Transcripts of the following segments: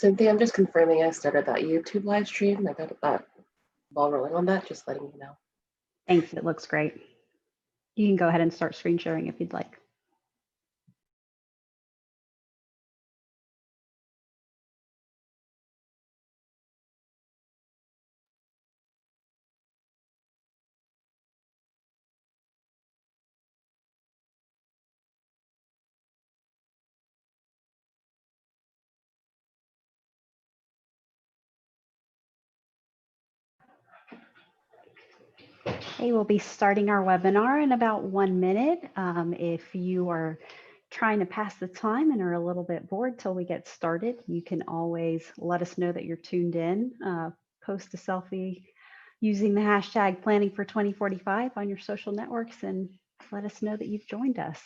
Cynthia, I'm just confirming I started that YouTube live stream. I got that ball rolling on that, just letting you know. Thanks, it looks great. You can go ahead and start screen sharing if you'd like. Okay, we'll be starting our webinar in about 1 minute. If you are trying to pass the time and are a little bit bored till we get started, you can always let us know that you're tuned in. Post a selfie using the hashtag planning for 2045 on your social networks and let us know that you've joined us.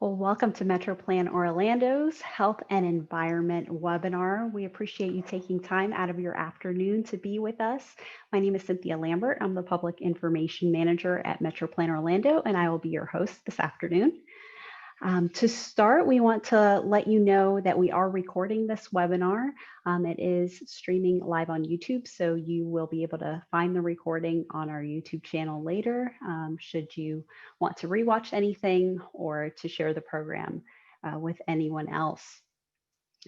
Well, welcome to MetroPlan Orlando's Health and Environment webinar. We appreciate you taking time out of your afternoon to be with us. My name is Cynthia Lambert. I'm the Public Information Manager at MetroPlan Orlando, and I will be your host this afternoon. To start, we want to let you know that we are recording this webinar. It is streaming live on YouTube, so you will be able to find the recording on our YouTube channel later, should you want to rewatch anything or to share the program with anyone else.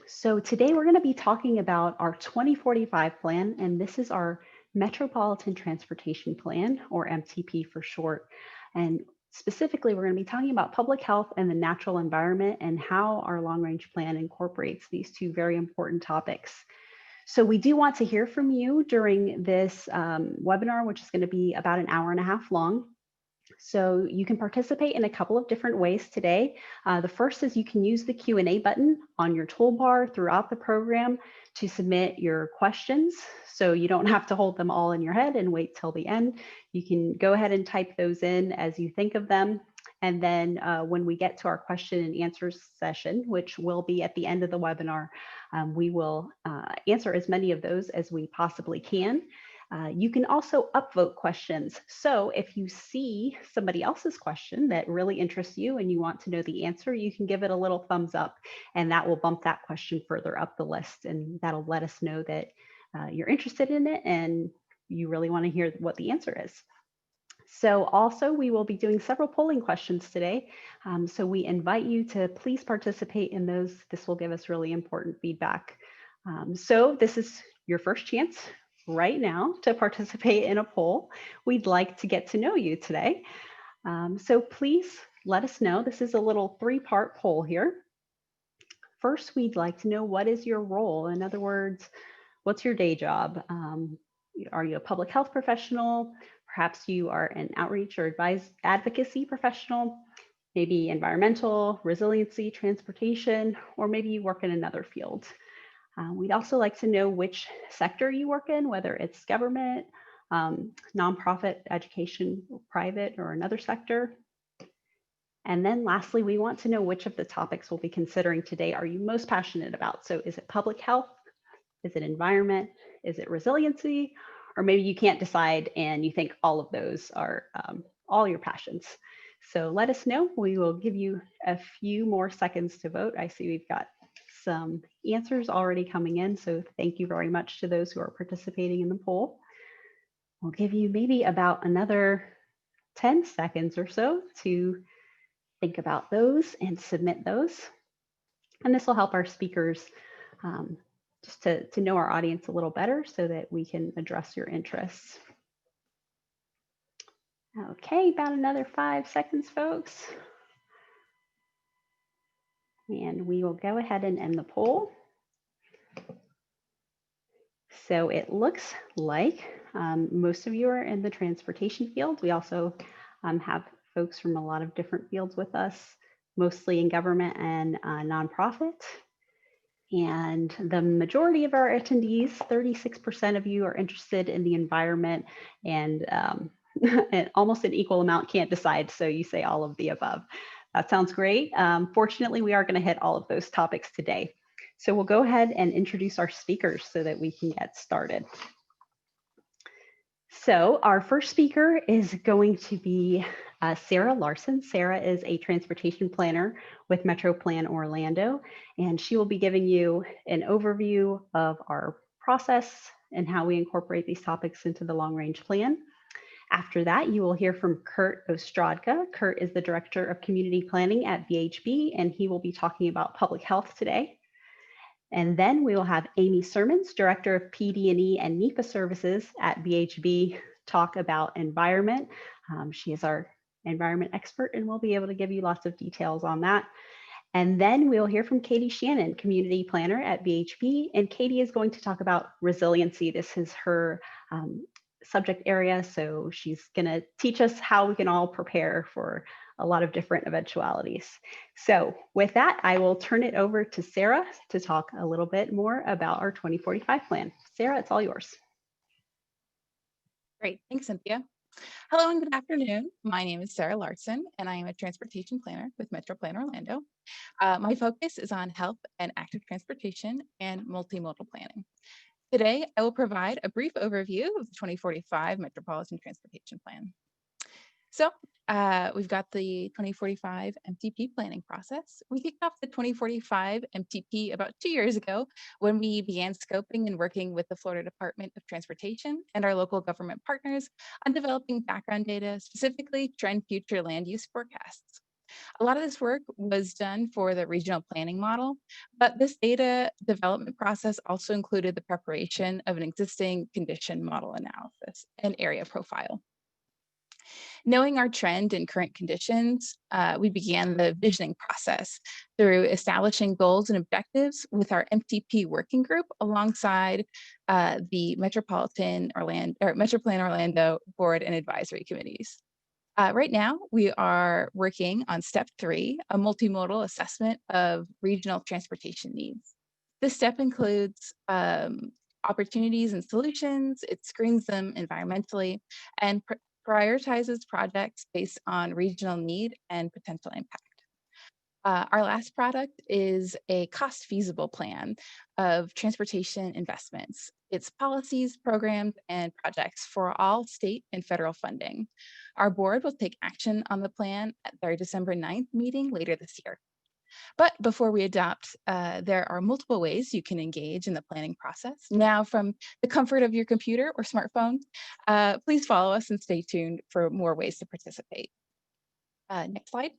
So today we're going to be talking about our 2045 plan, and this is our Metropolitan Transportation Plan, or MTP for short. And specifically, we're going to be talking about public health and the natural environment and how our long-range plan incorporates these two very important topics. So we do want to hear from you during this webinar, which is going to be about an hour and a half long. So you can participate in a couple of different ways today. The first is you can use the Q&A button on your toolbar throughout the program to submit your questions. So you don't have to hold them all in your head and wait till the end. You can go ahead and type those in as you think of them. And then when we get to our question and answer session, which will be at the end of the webinar, we will answer as many of those as we possibly can. You can also upvote questions. So if you see somebody else's question that really interests you and you want to know the answer, you can give it a little thumbs up, and that will bump that question further up the list, and that'll let us know that you're interested in it and you really want to hear what the answer is. So also, we will be doing several polling questions today. So we invite you to please participate in those. This will give us really important feedback. So this is your first chance right now to participate in a poll. We'd like to get to know you today. So please let us know. This is a little three-part poll here. First, we'd like to know, what is your role? In other words, what's your day job? Are you a public health professional? Perhaps you are an outreach or advocacy professional, maybe environmental, resiliency, transportation, or maybe you work in another field. We'd also like to know which sector you work in, whether it's government, nonprofit, education, private, or another sector. And then lastly, we want to know which of the topics we'll be considering today are you most passionate about. So is it public health? Is it environment? Is it resiliency? Or maybe you can't decide and you think all of those are all your passions. So let us know. We will give you a few more seconds to vote. I see we've got some answers already coming in, so thank you very much to those who are participating in the poll. We'll give you maybe about another 10 seconds or so to think about those and submit those. And this will help our speakers just to know our audience a little better so that we can address your interests. Okay, about another 5 seconds, folks. And we will go ahead and end the poll. So it looks like most of you are in the transportation field. We also have folks from a lot of different fields with us, mostly in government and nonprofit. And the majority of our attendees, 36% of you, are interested in the environment, and, and almost an equal amount can't decide. So you say all of the above. That sounds great. Fortunately, we are going to hit all of those topics today. So we'll go ahead and introduce our speakers so that we can get started. So our first speaker is going to be Sarah Larson. Sarah is a transportation planner with MetroPlan Orlando, and she will be giving you an overview of our process and how we incorporate these topics into the long-range plan. After that, you will hear from Kurt Ostradka. Kurt is the Director of Community Planning at VHB, and he will be talking about public health today. And then we will have Amy Sermons, Director of PD&E and NEPA Services at VHB, talk about environment. She is our environment expert and will be able to give you lots of details on that. And then we'll hear from Katie Shannon, Community Planner at VHB. And Katie is going to talk about resiliency. This is her subject area. So she's going to teach us how we can all prepare for a lot of different eventualities. So with that, I will turn it over to Sarah to talk a little bit more about our 2045 plan. Sarah, it's all yours. Great, thanks, Cynthia. Hello and good afternoon. My name is Sarah Larson, and I am a transportation planner with MetroPlan Orlando. My focus is on health and active transportation and multimodal planning. Today, I will provide a brief overview of the 2045 Metropolitan Transportation Plan. So we've got the 2045 MTP planning process. We kicked off the 2045 MTP about 2 years ago when we began scoping and working with the Florida Department of Transportation and our local government partners on developing background data, specifically trend future land use forecasts. A lot of this work was done for the regional planning model, but this data development process also included the preparation of an existing condition model analysis and area profile. Knowing our trend and current conditions, we began the visioning process through establishing goals and objectives with our MTP working group alongside the MetroPlan Orlando board and advisory committees. Right now, we are working on step 3, a multimodal assessment of regional transportation needs. This step includes opportunities and solutions. It screens them environmentally and prioritizes projects based on regional need and potential impact. Our last product is a cost feasible plan of transportation investments. It's policies, programs, and projects for all state and federal funding. Our board will take action on the plan at their December 9th meeting later this year. But before we adopt, there are multiple ways you can engage in the planning process. Now, from the comfort of your computer or smartphone, please follow us and stay tuned for more ways to participate. Next slide.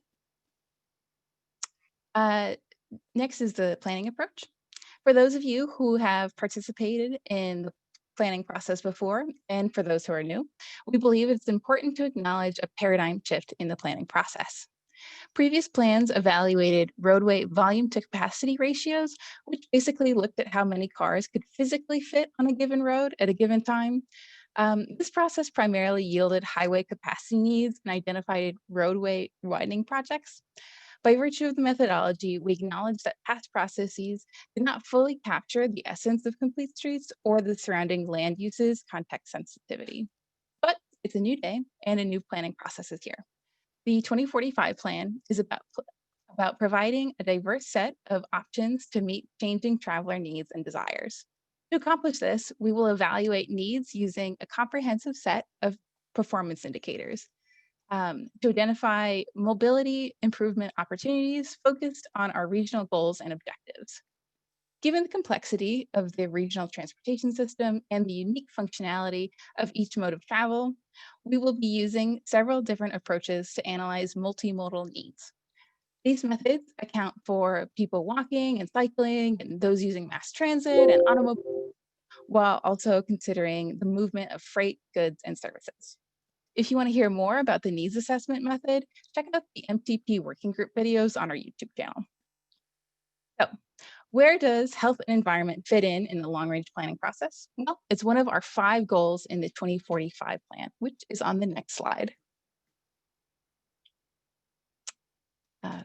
Next is the planning approach. For those of you who have participated in the planning process before, and for those who are new, we believe it's important to acknowledge a paradigm shift in the planning process. Previous plans evaluated roadway volume to capacity ratios, which basically looked at how many cars could physically fit on a given road at a given time. This process primarily yielded highway capacity needs and identified roadway widening projects. By virtue of the methodology, we acknowledge that past processes did not fully capture the essence of complete streets or the surrounding land uses context sensitivity. But it's a new day and a new planning process is here. The 2045 plan is about providing a diverse set of options to meet changing traveler needs and desires. To accomplish this, we will evaluate needs using a comprehensive set of performance indicators to identify mobility improvement opportunities focused on our regional goals and objectives. Given the complexity of the regional transportation system and the unique functionality of each mode of travel, we will be using several different approaches to analyze multimodal needs. These methods account for people walking and cycling and those using mass transit and automobiles, while also considering the movement of freight, goods, and services. If you want to hear more about the needs assessment method, check out the MTP working group videos on our YouTube channel. So, where does health and environment fit in the long-range planning process? Well, it's one of our 5 goals in the 2045 plan, which is on the next slide. Uh,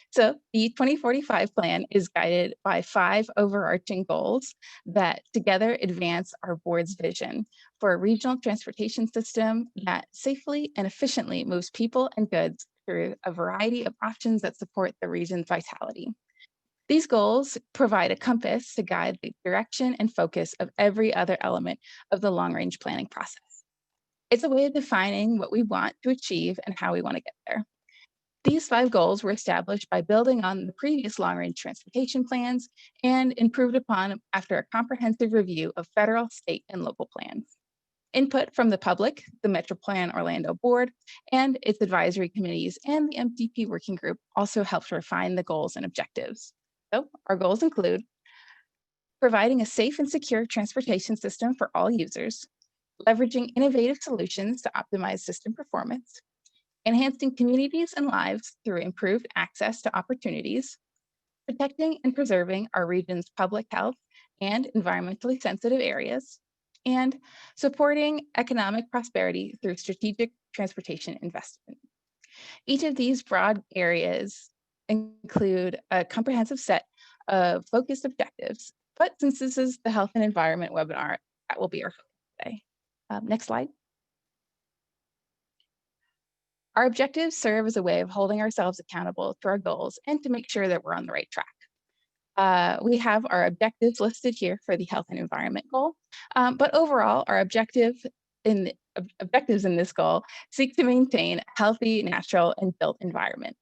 so the 2045 plan is guided by 5 overarching goals that together advance our board's vision for a regional transportation system that safely and efficiently moves people and goods through a variety of options that support the region's vitality. These goals provide a compass to guide the direction and focus of every other element of the long-range planning process. It's a way of defining what we want to achieve and how we want to get there. These 5 goals were established by building on the previous long-range transportation plans and improved upon after a comprehensive review of federal, state, and local plans. Input from the public, the MetroPlan Orlando board, and its advisory committees and the MDP working group also helped refine the goals and objectives. So our goals include providing a safe and secure transportation system for all users, leveraging innovative solutions to optimize system performance, enhancing communities and lives through improved access to opportunities, protecting and preserving our region's public health and environmentally sensitive areas, and supporting economic prosperity through strategic transportation investment. Each of these broad areas include a comprehensive set of focused objectives, but since this is the health and environment webinar, that will be our focus today. Next slide. Our objectives serve as a way of holding ourselves accountable to our goals and to make sure that we're on the right track. We have our objectives listed here for the health and environment goal, but overall, our objectives in this goal seek to maintain a healthy, natural, and built environment.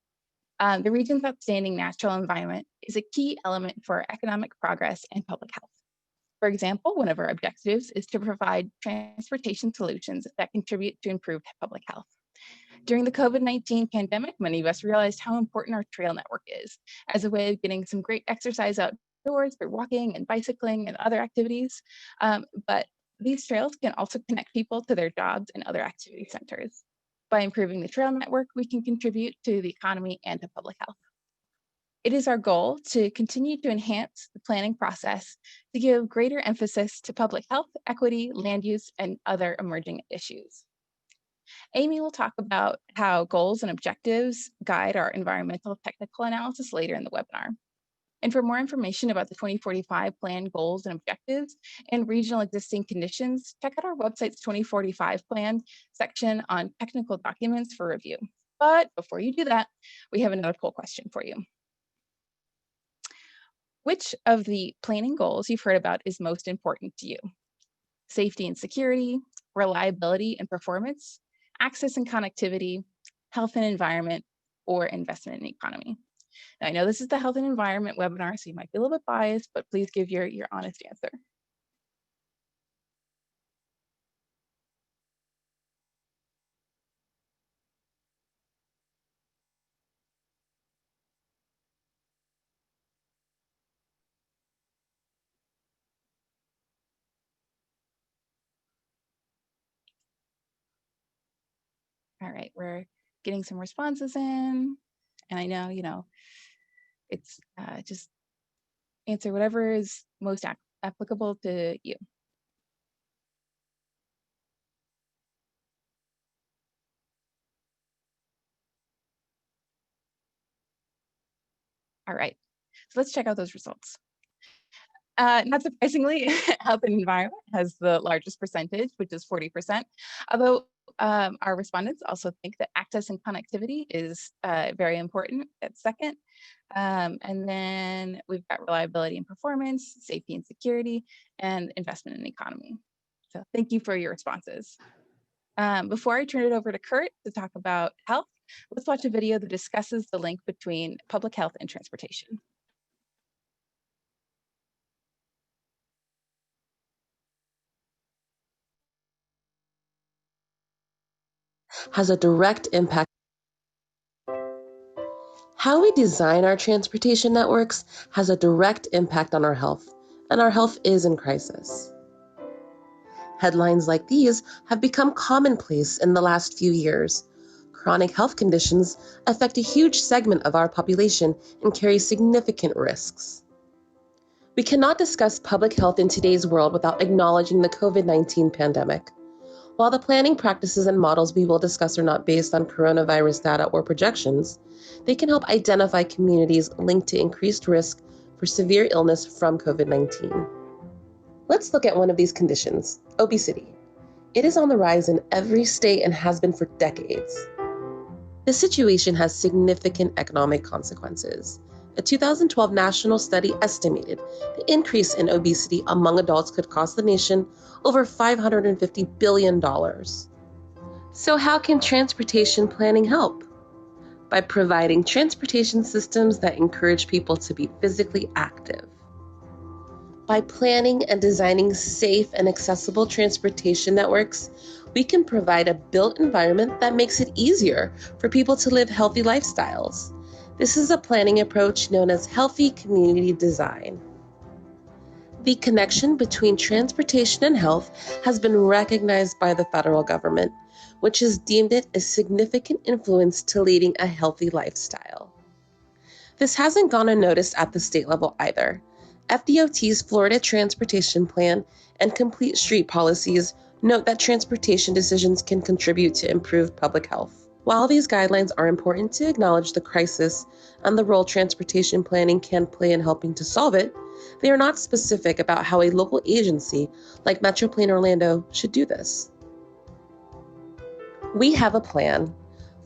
The region's outstanding natural environment is a key element for economic progress and public health. For example, one of our objectives is to provide transportation solutions that contribute to improved public health. During the COVID-19 pandemic, many of us realized how important our trail network is as a way of getting some great exercise outdoors for walking and bicycling and other activities. But these trails can also connect people to their jobs and other activity centers. By improving the trail network, we can contribute to the economy and to public health. It is our goal to continue to enhance the planning process to give greater emphasis to public health, equity, land use, and other emerging issues. Amy will talk about how goals and objectives guide our environmental technical analysis later in the webinar. And for more information about the 2045 plan goals and objectives and regional existing conditions, check out our website's 2045 plan section on technical documents for review. But before you do that, we have another poll question for you. Which of the planning goals you've heard about is most important to you? Safety and security, reliability and performance, access and connectivity, health and environment, or investment in economy? Now, I know this is the health and environment webinar, so you might be a little bit biased, but please give your honest answer. All right, we're getting some responses in, and I know, it's just answer whatever is most applicable to you. All right, so let's check out those results. Not surprisingly, health and environment has the largest percentage, which is 40%, although our respondents also think that access and connectivity is very important at second. And then we've got reliability and performance, safety and security, and investment in economy. So thank you for your responses. Before I turn it over to Kurt to talk about health, let's watch a video that discusses the link between public health and transportation. Has a direct impact. How we design our transportation networks has a direct impact on our health, and our health is in crisis. Headlines like these have become commonplace in the last few years. Chronic health conditions affect a huge segment of our population and carry significant risks. We cannot discuss public health in today's world without acknowledging the COVID-19 pandemic. While the planning practices and models we will discuss are not based on coronavirus data or projections, they can help identify communities linked to increased risk for severe illness from COVID-19. Let's look at one of these conditions, obesity. It is on the rise in every state and has been for decades. This situation has significant economic consequences. A 2012 national study estimated the increase in obesity among adults could cost the nation over $550 billion. So how can transportation planning help? By providing transportation systems that encourage people to be physically active. By planning and designing safe and accessible transportation networks, we can provide a built environment that makes it easier for people to live healthy lifestyles. This is a planning approach known as healthy community design. The connection between transportation and health has been recognized by the federal government, which has deemed it a significant influence to leading a healthy lifestyle. This hasn't gone unnoticed at the state level either. FDOT's Florida Transportation Plan and Complete Street policies note that transportation decisions can contribute to improved public health. While these guidelines are important to acknowledge the crisis and the role transportation planning can play in helping to solve it, they are not specific about how a local agency like MetroPlan Orlando should do this. We have a plan.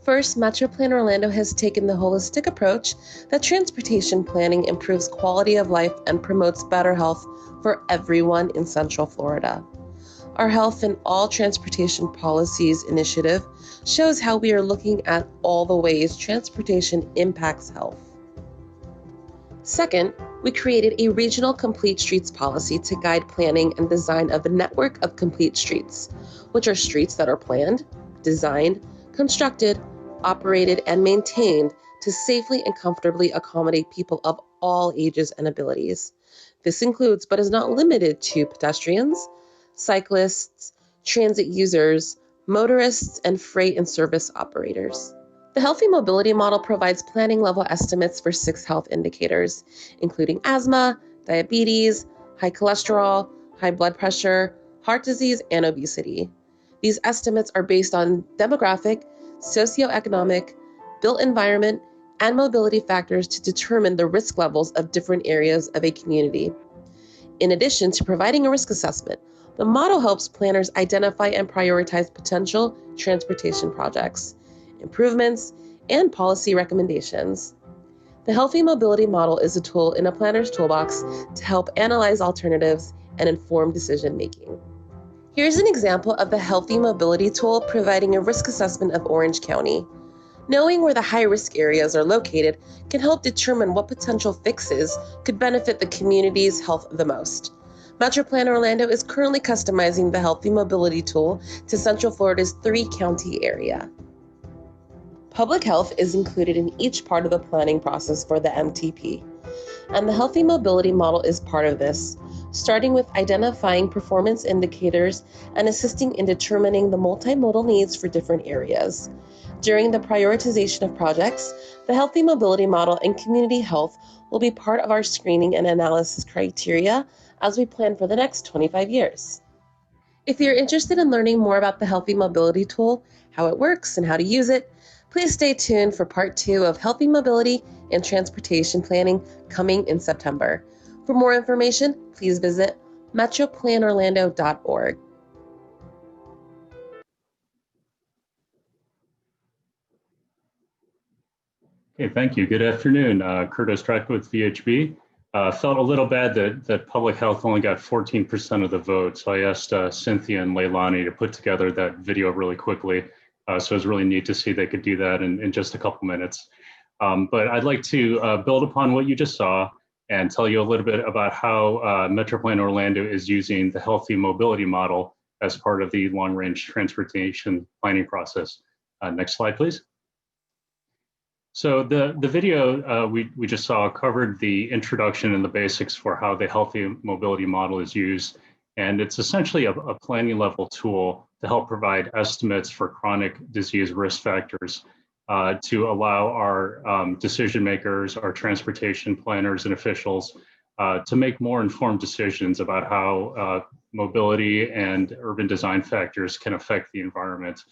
First, MetroPlan Orlando has taken the holistic approach that transportation planning improves quality of life and promotes better health for everyone in Central Florida. Our Health in All Transportation Policies initiative shows how we are looking at all the ways transportation impacts health. Second, we created a regional complete streets policy to guide planning and design of a network of complete streets, which are streets that are planned, designed, constructed, operated, and maintained to safely and comfortably accommodate people of all ages and abilities. This includes, but is not limited to, pedestrians, cyclists, transit users, motorists, and freight and service operators. The Healthy Mobility Model provides planning level estimates for 6 health indicators, including asthma, diabetes, high cholesterol, high blood pressure, heart disease, and obesity. These estimates are based on demographic, socioeconomic, built environment, and mobility factors to determine the risk levels of different areas of a community. In addition to providing a risk assessment, the model helps planners identify and prioritize potential transportation projects, improvements, and policy recommendations. The Healthy Mobility Model is a tool in a planner's toolbox to help analyze alternatives and inform decision-making. Here's an example of the Healthy Mobility tool providing a risk assessment of Orange County. Knowing where the high-risk areas are located can help determine what potential fixes could benefit the community's health the most. MetroPlan Orlando is currently customizing the Healthy Mobility tool to Central Florida's 3-county area. Public health is included in each part of the planning process for the MTP, and the Healthy Mobility Model is part of this, starting with identifying performance indicators and assisting in determining the multimodal needs for different areas. During the prioritization of projects, the Healthy Mobility Model and community health will be part of our screening and analysis criteria as we plan for the next 25 years. If you're interested in learning more about the Healthy Mobility tool, how it works, and how to use it, please stay tuned for part 2 of Healthy Mobility and Transportation Planning coming in September. For more information, please visit metroplanorlando.org. Okay, thank you. Good afternoon. Curtis Dreck with VHB. Felt a little bad that public health only got 14% of the vote. So I asked Cynthia and Leilani to put together that video really quickly. So it was really neat to see they could do that in just a couple minutes. But I'd like to build upon what you just saw and tell you a little bit about how MetroPlan Orlando is using the Healthy Mobility Model as part of the long-range transportation planning process. Next slide, please. So the video we just saw covered the introduction and the basics for how the Healthy Mobility Model is used. And it's essentially a planning level tool to help provide estimates for chronic disease risk factors to allow our decision makers, our transportation planners and officials to make more informed decisions about how mobility and urban design factors can affect the environment.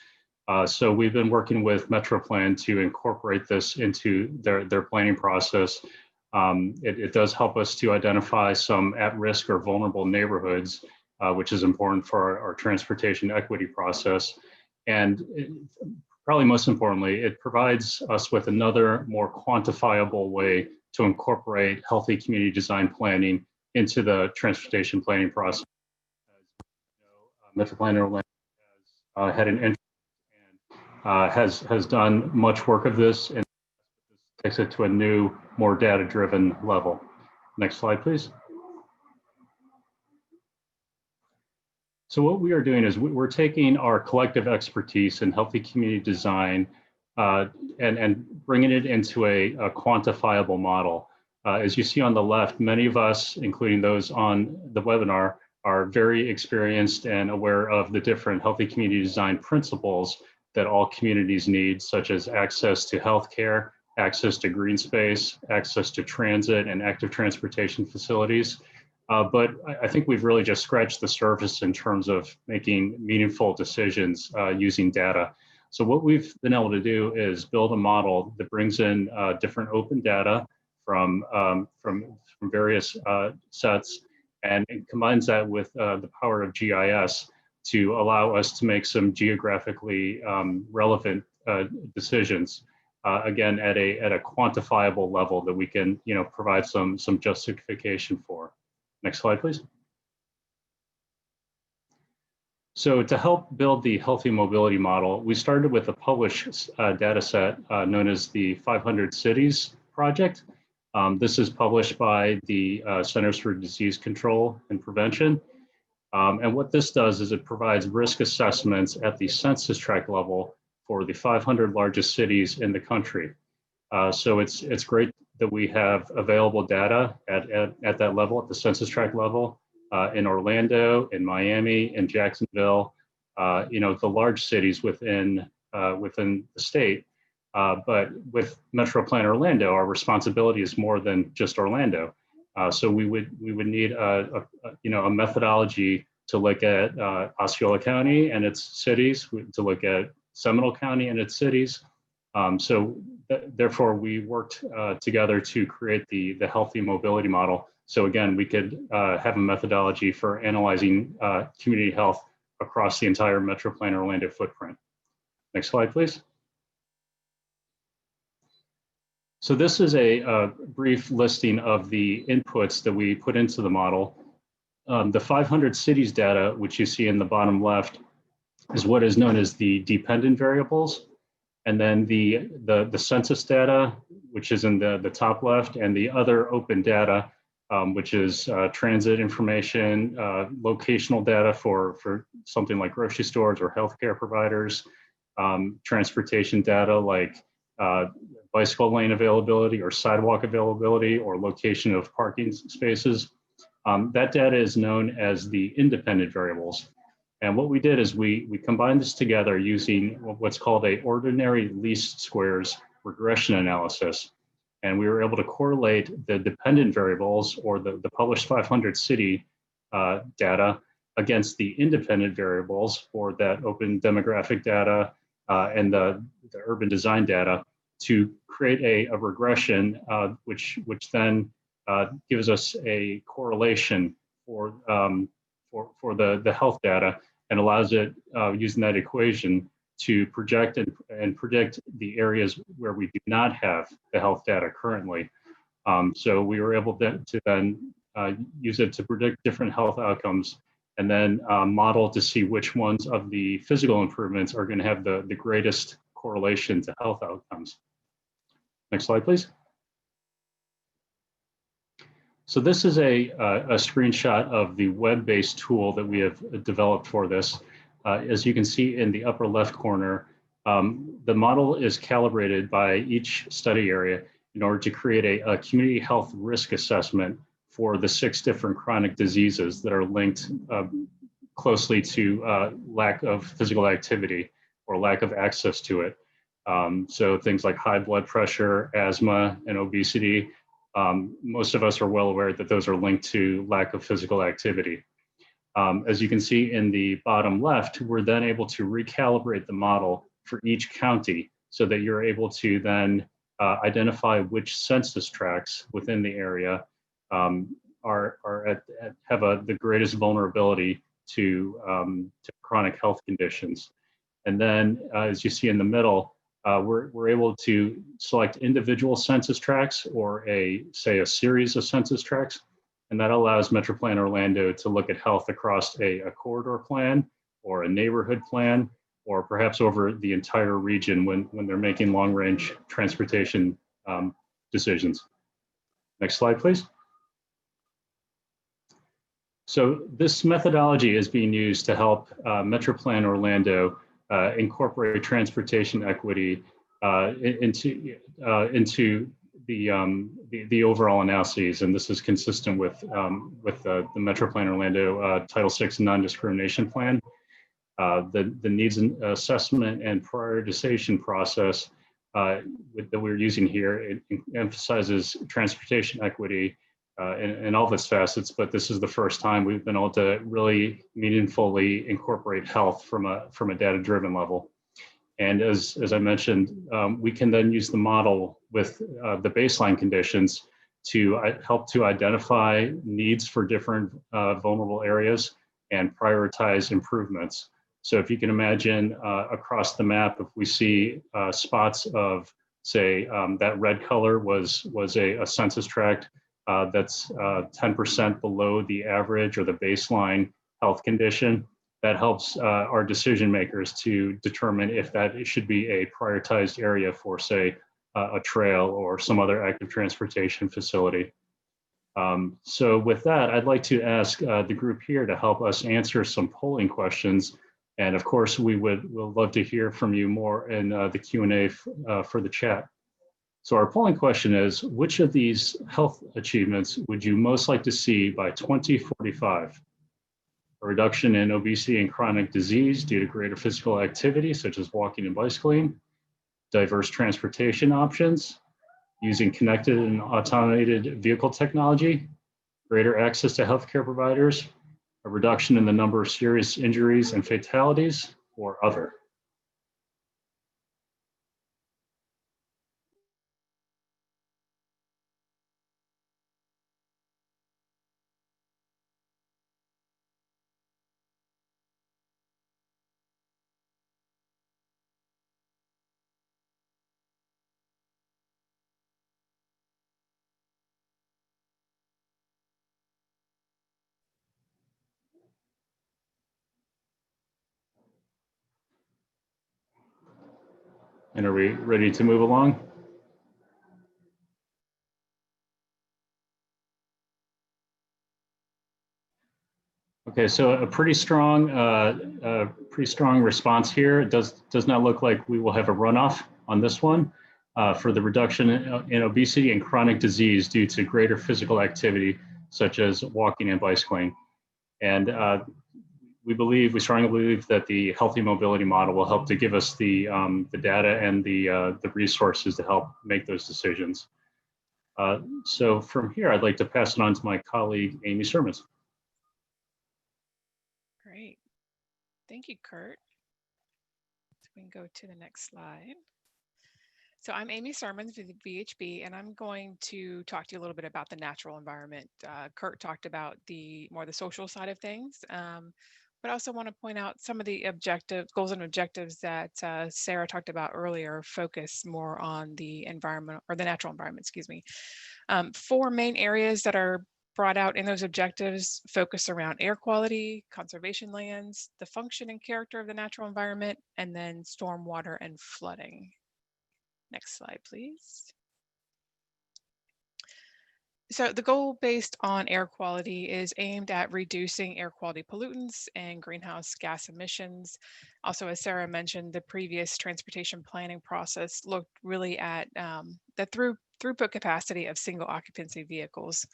So we've been working with MetroPlan to incorporate this into their planning process. It does help us to identify some at-risk or vulnerable neighborhoods, which is important for our transportation equity process. And probably most importantly, it provides us with another more quantifiable way to incorporate healthy community design planning into the transportation planning process. MetroPlan Orlando has had an interest and has done much work of this and takes it to a new, more data-driven level. Next slide, please. So what we are doing is we're taking our collective expertise in healthy community design and bringing it into a quantifiable model. As you see on the left, many of us, including those on the webinar, are very experienced and aware of the different healthy community design principles that all communities need, such as access to healthcare, access to green space, access to transit and active transportation facilities. But I think we've really just scratched the surface in terms of making meaningful decisions using data. So what we've been able to do is build a model that brings in different open data from various sets, and it combines that with the power of GIS to allow us to make some geographically relevant decisions. Again, at a quantifiable level that we can, provide some justification for. Next slide, please. So to help build the healthy mobility model, we started with a published data set known as the 500 Cities Project. This is published by the Centers for Disease Control and Prevention. And what this does is it provides risk assessments at the census tract level for the 500 largest cities in the country. So it's great that we have available data at that level, at the census tract level, in Orlando, in Miami, in Jacksonville, the large cities within the state. But with MetroPlan Orlando, our responsibility is more than just Orlando. So we would need a methodology to look at Osceola County and its cities, to look at Seminole County and its cities. Therefore, we worked together to create the healthy mobility model. So again, we could have a methodology for analyzing community health across the entire MetroPlan Orlando footprint. Next slide, please. So this is a brief listing of the inputs that we put into the model. The 500 cities data, which you see in the bottom left, is what is known as the dependent variables. And then the census data, which is in the top left, and the other open data, which is transit information, locational data for something like grocery stores or healthcare providers, transportation data like bicycle lane availability or sidewalk availability or location of parking spaces. That data is known as the independent variables. And what we did is we combined this together using what's called a ordinary least squares regression analysis. And we were able to correlate the dependent variables or the published 500 city data against the independent variables for that open demographic data and the urban design data to create a regression which then gives us a correlation for the health data and allows it, using that equation, to project and predict the areas where we do not have the health data currently. So we were able to then use it to predict different health outcomes and then model to see which ones of the physical improvements are going to have the greatest correlation to health outcomes. Next slide, please. So this is a screenshot of the web-based tool that we have developed for this. As you can see in the upper left corner, the model is calibrated by each study area in order to create a community health risk assessment for the 6 different chronic diseases that are linked closely to lack of physical activity or lack of access to it. So things like high blood pressure, asthma, and obesity. Most of us are well aware that those are linked to lack of physical activity. As you can see in the bottom left, we're then able to recalibrate the model for each county so that you're able to then identify which census tracts within the area have the greatest vulnerability to chronic health conditions. And then, as you see in the middle, we're able to select individual census tracts or say a series of census tracts. And that allows MetroPlan Orlando to look at health across a corridor plan or a neighborhood plan, or perhaps over the entire region when they're making long-range transportation decisions. Next slide, please. So this methodology is being used to help MetroPlan Orlando incorporate transportation equity into the overall analyses, and this is consistent with the MetroPlan Orlando Title VI non-discrimination plan. The needs assessment and prioritization process that we're using here, it emphasizes transportation equity in all of its facets, but this is the first time we've been able to really meaningfully incorporate health from a data-driven level. And as I mentioned, we can then use the model with the baseline conditions to help to identify needs for different vulnerable areas and prioritize improvements. So if you can imagine across the map, if we see spots of, say, that red color was a census tract that's 10% below the average or the baseline health condition, that helps our decision makers to determine if that should be a prioritized area for, say, a trail or some other active transportation facility. So with that, I'd like to ask the group here to help us answer some polling questions. And of course, we'll love to hear from you more in the Q&A for the chat. So our polling question is, which of these health achievements would you most like to see by 2045? A reduction in obesity and chronic disease due to greater physical activity, such as walking and bicycling, diverse transportation options, using connected and automated vehicle technology, greater access to healthcare providers, a reduction in the number of serious injuries and fatalities, or other. And are we ready to move along? Okay, so a pretty strong response here. It does not look like we will have a runoff on this one for the reduction in obesity and chronic disease due to greater physical activity, such as walking and bicycling. And we strongly believe that the healthy mobility model will help to give us the data and the resources to help make those decisions. So from here, I'd like to pass it on to my colleague, Amy Sermons. Great. Thank you, Kurt. So we can go to the next slide. So I'm Amy Sermons with VHB, and I'm going to talk to you a little bit about the natural environment. Kurt talked about the social side of things, but I also want to point out some of the goals and objectives that Sarah talked about earlier, focus more on the environment, or the natural environment, excuse me. 4 main areas that are brought out in those objectives focus around air quality, conservation lands, the function and character of the natural environment, and then stormwater and flooding. Next slide, please. So the goal based on air quality is aimed at reducing air quality pollutants and greenhouse gas emissions. Also, as Sarah mentioned, the previous transportation planning process looked really at the throughput capacity of single occupancy vehicles.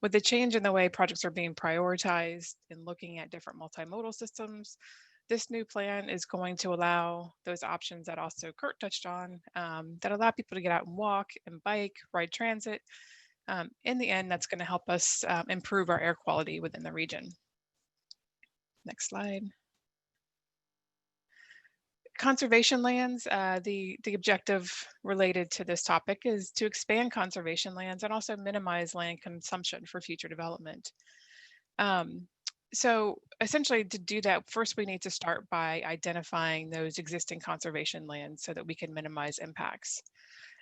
With the change in the way projects are being prioritized and looking at different multimodal systems, this new plan is going to allow those options that also Kurt touched on, that allow people to get out and walk and bike, ride transit. In the end, that's going to help us improve our air quality within the region. Next slide. Conservation lands, the objective related to this topic is to expand conservation lands and also minimize land consumption for future development. So essentially to do that, first we need to start by identifying those existing conservation lands so that we can minimize impacts.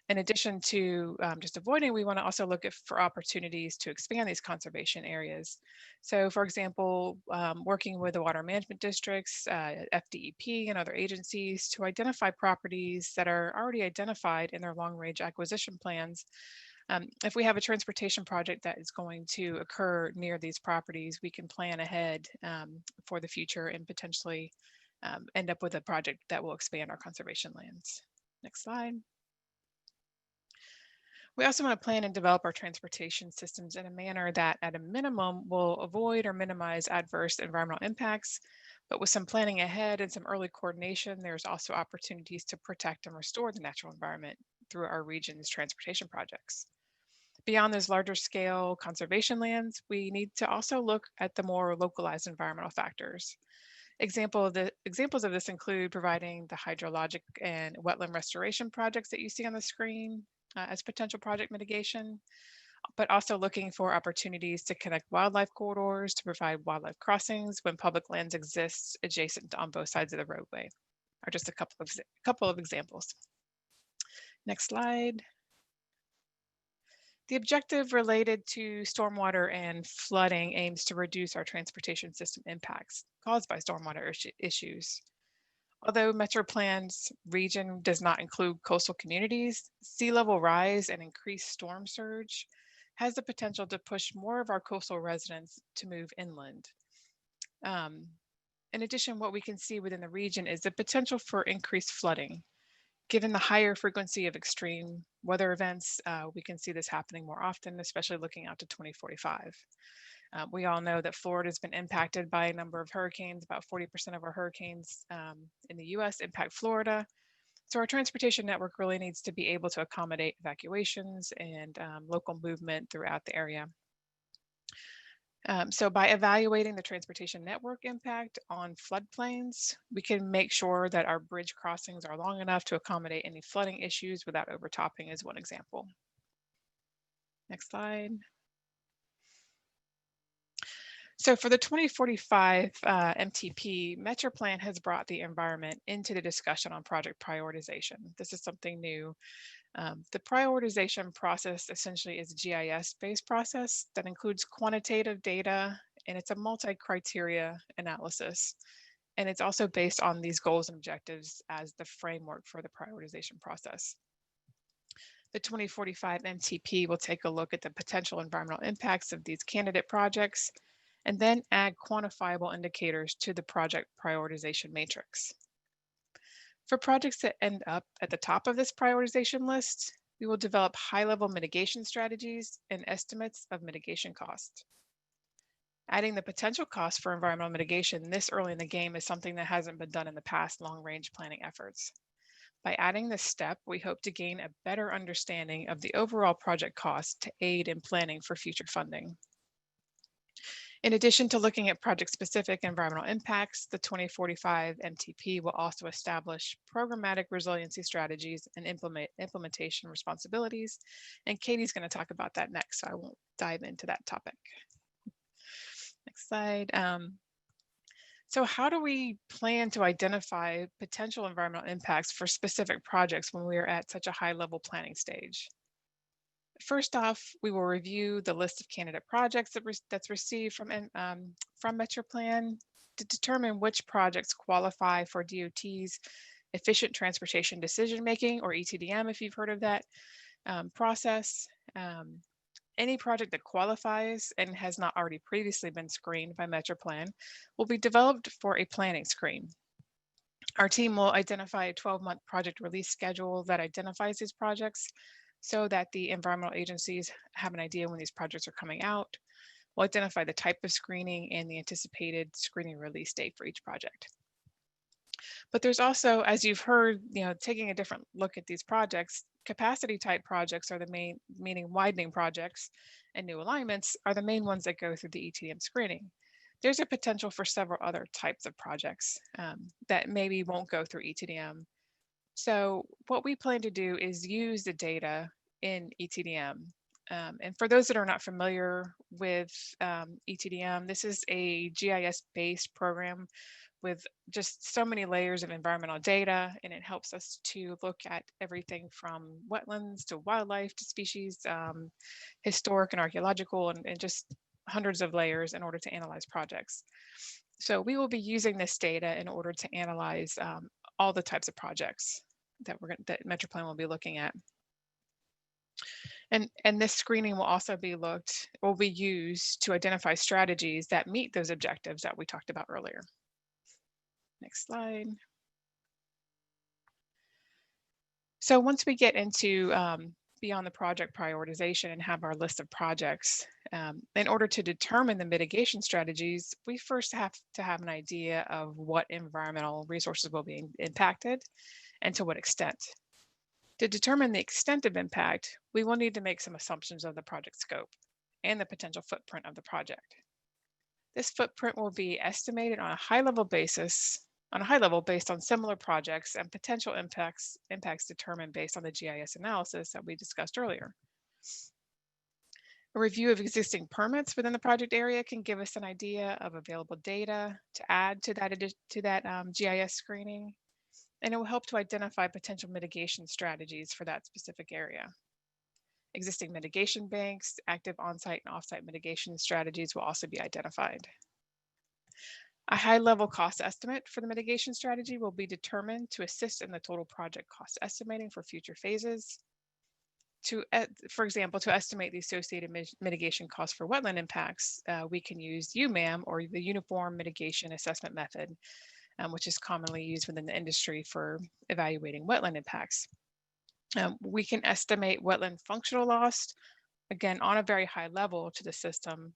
In addition to just avoiding, we want to also look for opportunities to expand these conservation areas. So for example, working with the water management districts, FDEP and other agencies to identify properties that are already identified in their long range acquisition plans. If we have a transportation project that is going to occur near these properties, we can plan ahead for the future and potentially end up with a project that will expand our conservation lands. Next slide. We also want to plan and develop our transportation systems in a manner that at a minimum will avoid or minimize adverse environmental impacts, but with some planning ahead and some early coordination, there's also opportunities to protect and restore the natural environment through our region's transportation projects. Beyond those larger scale conservation lands, we need to also look at the more localized environmental factors. Examples of this include providing the hydrologic and wetland restoration projects that you see on the screen as potential project mitigation, but also looking for opportunities to connect wildlife corridors to provide wildlife crossings when public lands exist adjacent on both sides of the roadway, are just a couple of examples. Next slide. The objective related to stormwater and flooding aims to reduce our transportation system impacts caused by stormwater issues. Although MetroPlan's region does not include coastal communities, sea level rise and increased storm surge has the potential to push more of our coastal residents to move inland. In addition, what we can see within the region is the potential for increased flooding. Given the higher frequency of extreme weather events, we can see this happening more often, especially looking out to 2045. We all know that Florida has been impacted by a number of hurricanes. About 40% of our hurricanes in the US impact Florida. So our transportation network really needs to be able to accommodate evacuations and local movement throughout the area. So by evaluating the transportation network impact on floodplains, we can make sure that our bridge crossings are long enough to accommodate any flooding issues without overtopping, as one example. Next slide. So for the 2045 MTP, MetroPlan has brought the environment into the discussion on project prioritization. This is something new. The prioritization process essentially is a GIS-based process that includes quantitative data, and it's a multi-criteria analysis. And it's also based on these goals and objectives as the framework for the prioritization process. The 2045 MTP will take a look at the potential environmental impacts of these candidate projects and then add quantifiable indicators to the project prioritization matrix. For projects that end up at the top of this prioritization list, we will develop high-level mitigation strategies and estimates of mitigation costs. Adding the potential costs for environmental mitigation this early in the game is something that hasn't been done in the past long-range planning efforts. By adding this step, we hope to gain a better understanding of the overall project cost to aid in planning for future funding. In addition to looking at project-specific environmental impacts, the 2045 MTP will also establish programmatic resiliency strategies and implementation responsibilities. And Katie's going to talk about that next, so I won't dive into that topic. Next slide. So how do we plan to identify potential environmental impacts for specific projects when we are at such a high-level planning stage? First off, we will review the list of candidate projects that's received from MetroPlan to determine which projects qualify for DOT's efficient transportation decision-making, or ETDM, if you've heard of that process. Any project that qualifies and has not already previously been screened by MetroPlan will be developed for a planning screen. Our team will identify a 12-month project release schedule that identifies these projects so that the environmental agencies have an idea when these projects are coming out. We'll identify the type of screening and the anticipated screening release date for each project. But there's also, as you've heard, taking a different look at these projects, capacity type projects are the main, meaning widening projects and new alignments are the main ones that go through the ETDM screening. there's a potential for several other types of projects that maybe won't go through ETDM. So what we plan to do is use the data in ETDM. And for those that are not familiar with ETDM, this is a GIS-based program with just so many layers of environmental data, and it helps us to look at everything from wetlands to wildlife to species, historic and archaeological, and just hundreds of layers in order to analyze projects. So we will be using this data in order to analyze all the types of projects that MetroPlan will be looking at. And this screening will also be used to identify strategies that meet those objectives that we talked about earlier. Next slide. So once we get into beyond the project prioritization and have our list of projects, in order to determine the mitigation strategies, we first have to have an idea of what environmental resources will be impacted and to what extent. To determine the extent of impact, we will need to make some assumptions of the project scope and the potential footprint of the project. This footprint will be estimated on a high level based on similar projects and potential impacts determined based on the GIS analysis that we discussed earlier. A review of existing permits within the project area can give us an idea of available data to add to that GIS screening, and it will help to identify potential mitigation strategies for that specific area. Existing mitigation banks, active on-site and off-site mitigation strategies will also be identified. A high-level cost estimate for the mitigation strategy will be determined to assist in the total project cost estimating for future phases. For example, to estimate the associated mitigation costs for wetland impacts, we can use UMAM, or the Uniform Mitigation Assessment Method, which is commonly used within the industry for evaluating wetland impacts. We can estimate wetland functional loss, again, on a very high level to the system.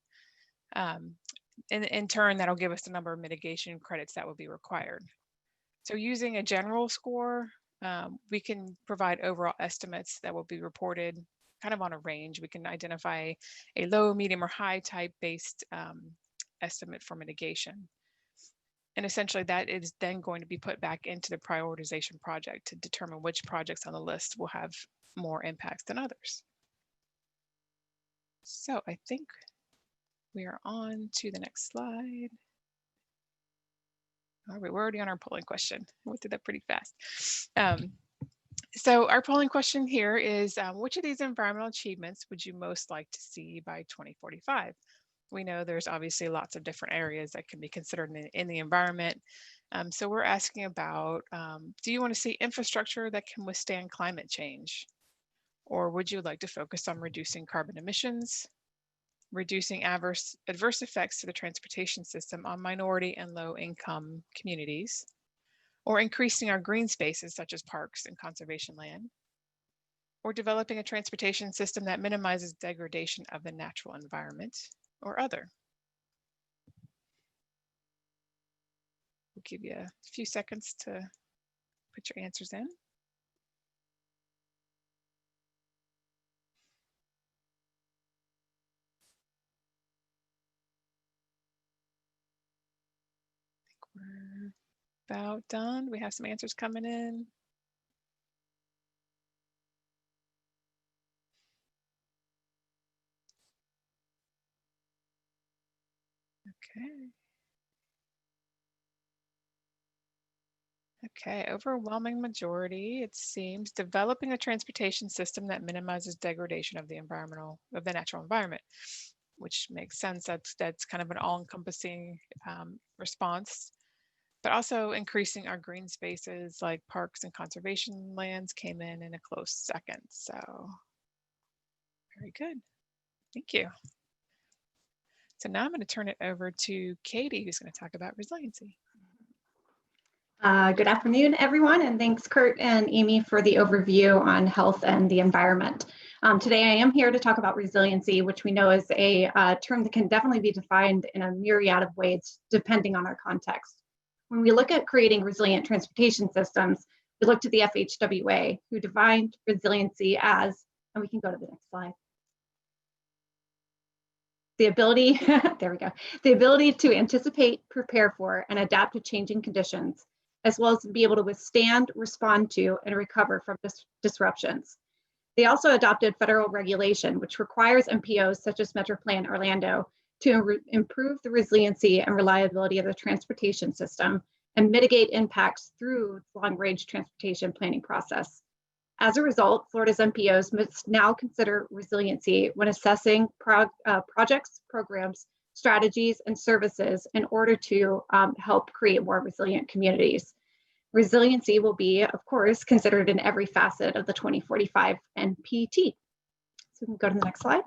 In turn, that'll give us the number of mitigation credits that will be required. So using a general score, we can provide overall estimates that will be reported kind of on a range. We can identify a low, medium, or high type based estimate for mitigation. And essentially that is then going to be put back into the prioritization project to determine which projects on the list will have more impacts than others. So I think we are on to the next slide. All right, we're already on our polling question. I went through that pretty fast. So our polling question here is, which of these environmental achievements would you most like to see by 2045? We know there's obviously lots of different areas that can be considered in the environment. So we're asking about, do you want to see infrastructure that can withstand climate change? Or would you like to focus on reducing carbon emissions, reducing adverse effects to the transportation system on minority and low income communities, or increasing our green spaces such as parks and conservation land, or developing a transportation system that minimizes degradation of the natural environment, or other? We'll give you a few seconds to put your answers in. I think we're about done. We have some answers coming in. Okay. Okay, overwhelming majority, it seems, developing a transportation system that minimizes degradation of the natural environment, which makes sense. That's kind of an all-encompassing response, but also increasing our green spaces like parks and conservation lands came in a close second. So very good, thank you. So now I'm going to turn it over to Katie, who's going to talk about resiliency. Good afternoon, everyone, and thanks, Kurt and Amy, for the overview on health and the environment. Today, I am here to talk about resiliency, which we know is a term that can definitely be defined in a myriad of ways, depending on our context. When we look at creating resilient transportation systems, we look to the FHWA, who defined resiliency as, and we can go to the next slide. the ability, there we go, the ability to anticipate, prepare for, and adapt to changing conditions, as well as be able to withstand, respond to, and recover from disruptions. They also adopted federal regulation, which requires MPOs such as MetroPlan Orlando to improve the resiliency and reliability of the transportation system and mitigate impacts through the long-range transportation planning process. As a result, Florida's MPOs must now consider resiliency when assessing projects, programs, strategies, and services in order to help create more resilient communities. Resiliency will be, of course, considered in every facet of the 2045 NPT. So we can go to the next slide.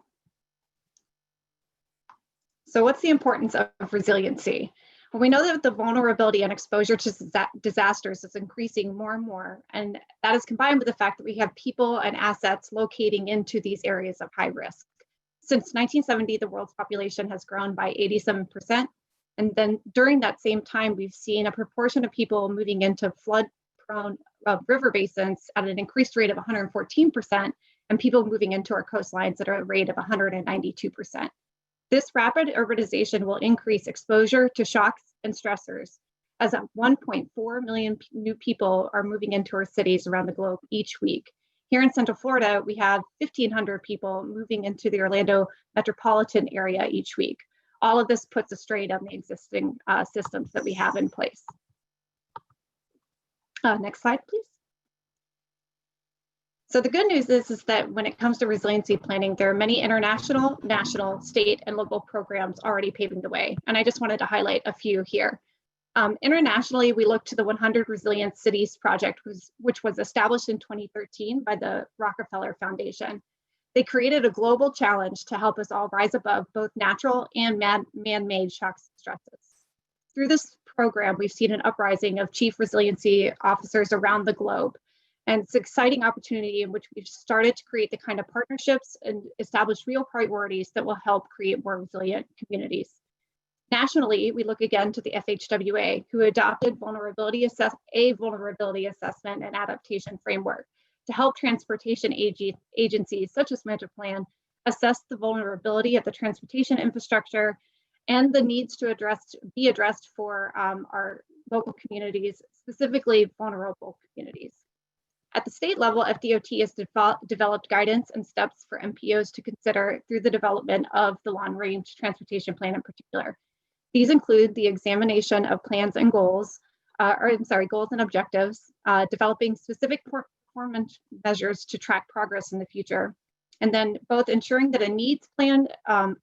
So what's the importance of resiliency? Well, we know that the vulnerability and exposure to disasters is increasing more and more, and that is combined with the fact that we have people and assets locating into these areas of high risk. Since 1970, the world's population has grown by 87%, and then during that same time, we've seen a proportion of people moving into flood-prone river basins at an increased rate of 114%, and people moving into our coastlines at a rate of 192%. This rapid urbanization will increase exposure to shocks and stressors, as 1.4 million new people are moving into our cities around the globe each week. Here in Central Florida, we have 1,500 people moving into the Orlando Metropolitan area each week. All of this puts a strain on the existing systems that we have in place. Next slide, please. So the good news is that when it comes to resiliency planning, there are many international, national, state, and local programs already paving the way. And I just wanted to highlight a few here. Internationally, we look to the 100 Resilient Cities Project, which was established in 2013 by the Rockefeller Foundation. They created a global challenge to help us all rise above both natural and man-made shocks and stresses. Through this program, we've seen an uprising of chief resiliency officers around the globe. And it's an exciting opportunity in which we've started to create the kind of partnerships and establish real priorities that will help create more resilient communities. Nationally, we look again to the FHWA, who adopted a vulnerability assessment and adaptation framework to help transportation agencies such as MetroPlan assess the vulnerability of the transportation infrastructure and the needs to be addressed for our local communities, specifically vulnerable communities. At the state level, FDOT has developed guidance and steps for MPOs to consider through the development of the long-range transportation plan in particular. These include the examination of plans and goals, goals and objectives, developing specific performance measures to track progress in the future, and then both ensuring that a needs plan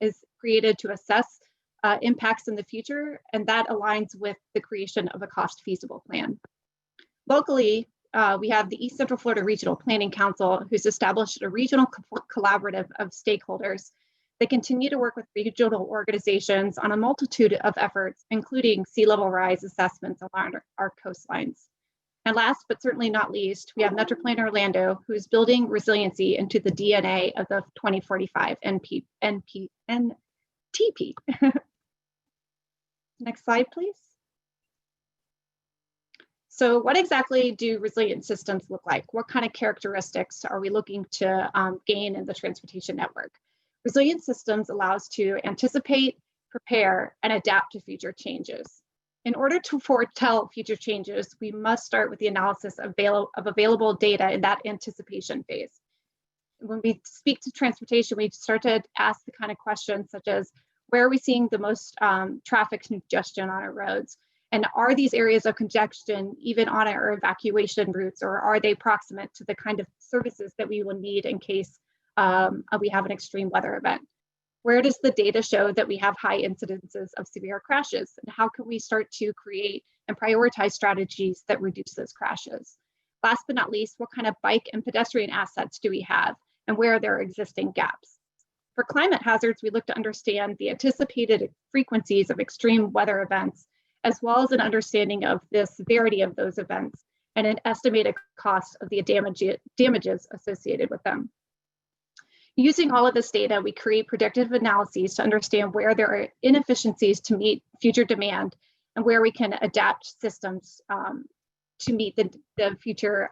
is created to assess impacts in the future, and that aligns with the creation of a cost feasible plan. Locally, we have the East Central Florida Regional Planning Council, who's established a regional collaborative of stakeholders that continue to work with regional organizations on a multitude of efforts, including sea level rise assessments along our coastlines. And last but certainly not least, we have MetroPlan Orlando, who's building resiliency into the DNA of the 2045 NTP. Next slide, please. So what exactly do resilient systems look like? What kind of characteristics are we looking to gain in the transportation network? Resilient systems allow us to anticipate, prepare, and adapt to future changes. In order to foretell future changes, we must start with the analysis of available data in that anticipation phase. When we speak to transportation, we start to ask the kind of questions such as, where are we seeing the most traffic congestion on our roads? And are these areas of congestion even on our evacuation routes, or are they proximate to the kind of services that we will need in case we have an extreme weather event? Where does the data show that we have high incidences of severe crashes? And how can we start to create and prioritize strategies that reduce those crashes? Last but not least, what kind of bike and pedestrian assets do we have, and where are there existing gaps? For climate hazards, we look to understand the anticipated frequencies of extreme weather events, as well as an understanding of the severity of those events and an estimated cost of the damages associated with them. Using all of this data, we create predictive analyses to understand where there are inefficiencies to meet future demand and where we can adapt systems to meet the future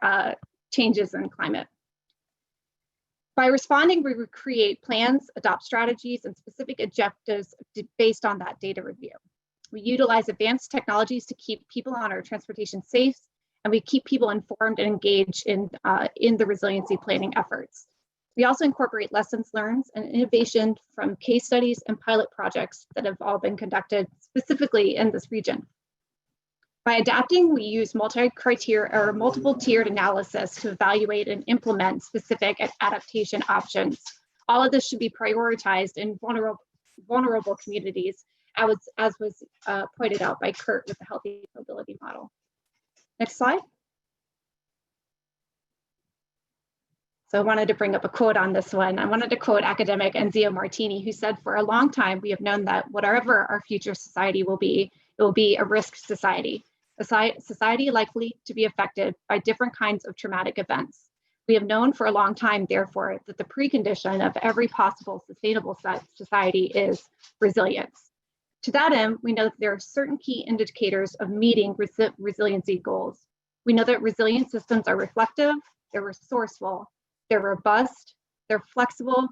changes in climate. By responding, we would create plans, adopt strategies, and specific objectives based on that data review. We utilize advanced technologies to keep people on our transportation safe, and we keep people informed and engaged in the resiliency planning efforts. We also incorporate lessons learned and innovation from case studies and pilot projects that have all been conducted specifically in this region. By adapting, we use multi-criteria or multiple tiered analysis to evaluate and implement specific adaptation options. All of this should be prioritized in vulnerable communities, as was pointed out by Kurt with the healthy mobility model. Next slide. So I wanted to bring up a quote on this one. I wanted to quote academic Enzio Martini, who said, "For a long time, we have known that whatever our future society will be, it will be a risk society. A society likely to be affected by different kinds of traumatic events. We have known for a long time, therefore, that the precondition of every possible sustainable society is resilience. To that end, we know that there are certain key indicators of meeting resiliency goals. We know that resilient systems are reflective, they're resourceful, they're robust, they're flexible,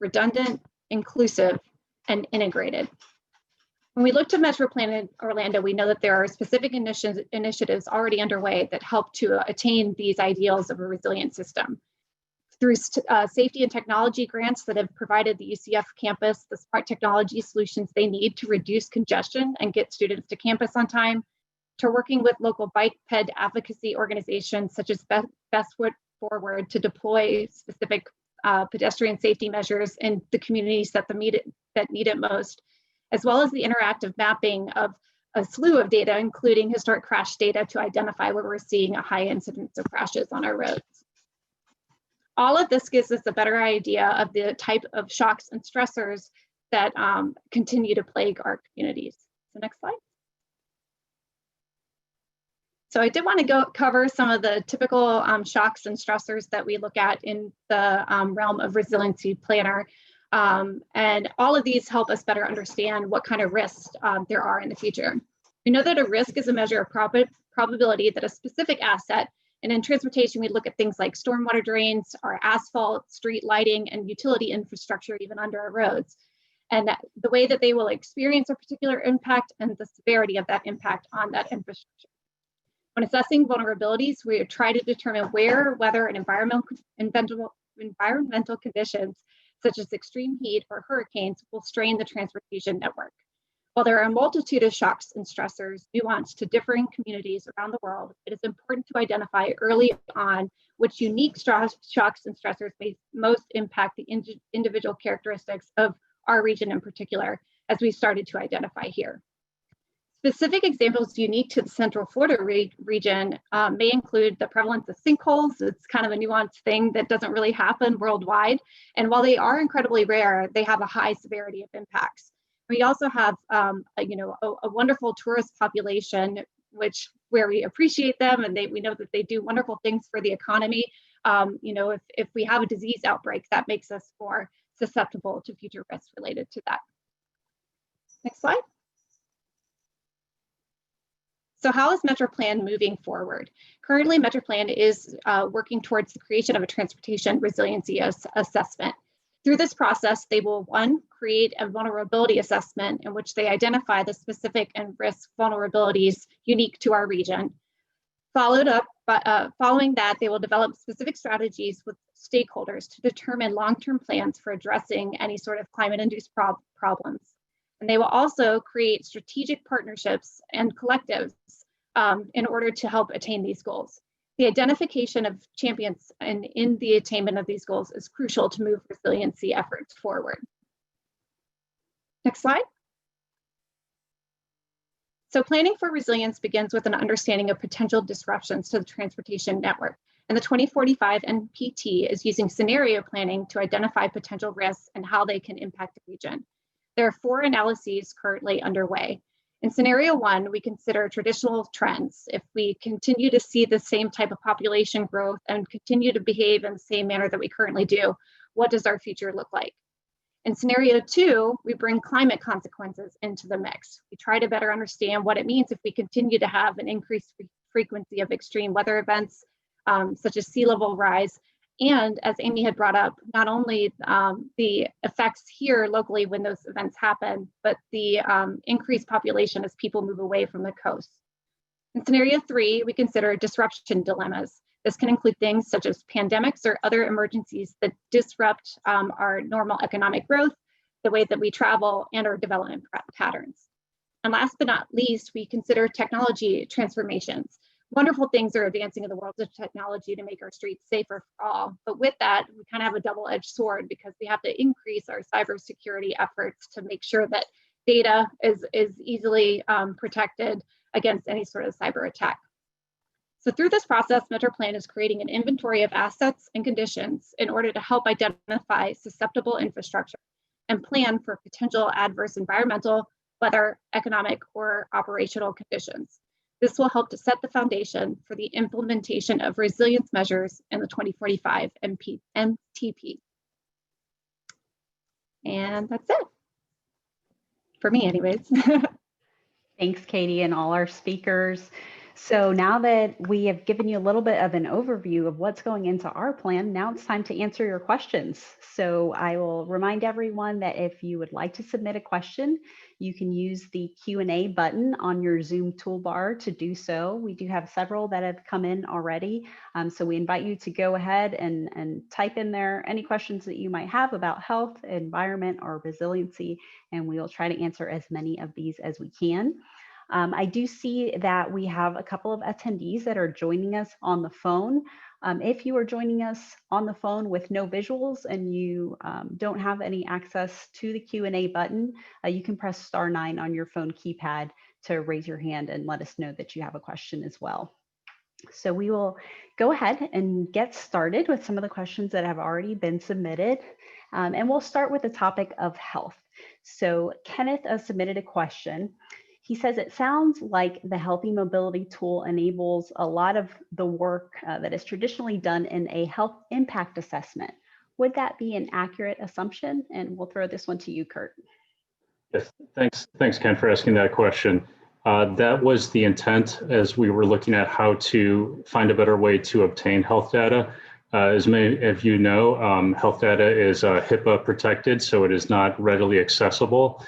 redundant, inclusive, and integrated." When we look to MetroPlan Orlando, we know that there are specific initiatives already underway that help to attain these ideals of a resilient system. Through safety and technology grants that have provided the UCF campus the smart technology solutions they need to reduce congestion and get students to campus on time, to working with local bike ped advocacy organizations such as Best Foot Forward to deploy specific pedestrian safety measures in the communities that need it most, as well as the interactive mapping of a slew of data, including historic crash data to identify where we're seeing a high incidence of crashes on our roads. All of this gives us a better idea of the type of shocks and stressors that continue to plague our communities. So next slide. So I did want to cover some of the typical shocks and stressors that we look at in the realm of resiliency planner. And all of these help us better understand what kind of risks there are in the future. We know that a risk is a measure of probability that a specific asset, and in transportation, we look at things like stormwater drains, our asphalt, street lighting, and utility infrastructure, even under our roads, and the way that they will experience a particular impact and the severity of that impact on that infrastructure. When assessing vulnerabilities, we try to determine where weather and environmental conditions such as extreme heat or hurricanes will strain the transportation network. While there are a multitude of shocks and stressors nuanced to differing communities around the world, it is important to identify early on which unique shocks and stressors may most impact the individual characteristics of our region in particular, as we started to identify here. Specific examples unique to the Central Florida region may include the prevalence of sinkholes. It's kind of a nuanced thing that doesn't really happen worldwide. And while they are incredibly rare, they have a high severity of impacts. We also have a wonderful tourist population, where we appreciate them and we know that they do wonderful things for the economy. If we have a disease outbreak, that makes us more susceptible to future risks related to that. Next slide. So how is MetroPlan moving forward? Currently, MetroPlan is working towards the creation of a transportation resiliency assessment. Through this process, they will, one, create a vulnerability assessment in which they identify the specific and risk vulnerabilities unique to our region. Following that, they will develop specific strategies with stakeholders to determine long-term plans for addressing any sort of climate-induced problems. And they will also create strategic partnerships and collectives in order to help attain these goals. The identification of champions in the attainment of these goals is crucial to move resiliency efforts forward. Next slide. So planning for resilience begins with an understanding of potential disruptions to the transportation network. And the 2045 NPT is using scenario planning to identify potential risks and how they can impact the region. There are 4 analyses currently underway. In scenario 1, we consider traditional trends. If we continue to see the same type of population growth and continue to behave in the same manner that we currently do, what does our future look like? In scenario 2, we bring climate consequences into the mix. We try to better understand what it means if we continue to have an increased frequency of extreme weather events, such as sea level rise, And as Amy had brought up, not only the effects here locally when those events happen, but the increased population as people move away from the coast. In scenario 3, we consider disruption dilemmas. This can include things such as pandemics or other emergencies that disrupt our normal economic growth, the way that we travel, and our development patterns. And last but not least, we consider technology transformations. Wonderful things are advancing in the world of technology to make our streets safer for all. But with that, we kind of have a double-edged sword because we have to increase our cybersecurity efforts to make sure that data is easily protected against any sort of cyber attack. So through this process, MetroPlan is creating an inventory of assets and conditions in order to help identify susceptible infrastructure and plan for potential adverse environmental, weather, economic, or operational conditions. This will help to set the foundation for the implementation of resilience measures in the 2045 MTP. And that's it. For me, anyways. Thanks, Katie, and all our speakers. So now that we have given you a little bit of an overview of what's going into our plan, now it's time to answer your questions. So I will remind everyone that if you would like to submit a question, you can use the Q&A button on your Zoom toolbar to do so. We do have several that have come in already. So we invite you to go ahead and type in there any questions that you might have about health, environment, or resiliency, and we will try to answer as many of these as we can. I do see that we have a couple of attendees that are joining us on the phone. If you are joining us on the phone with no visuals and you don't have any access to the Q&A button, you can press *9 on your phone keypad to raise your hand and let us know that you have a question as well. So we will go ahead and get started with some of the questions that have already been submitted. And we'll start with the topic of health. So Kenneth submitted a question. He says, it sounds like the Healthy Mobility tool enables a lot of the work that is traditionally done in a health impact assessment. Would that be an accurate assumption? And we'll throw this one to you, Kurt. Yes, thanks, Ken, for asking that question. That was the intent as we were looking at how to find a better way to obtain health data. As many of you know, health data is HIPAA protected, so it is not readily accessible.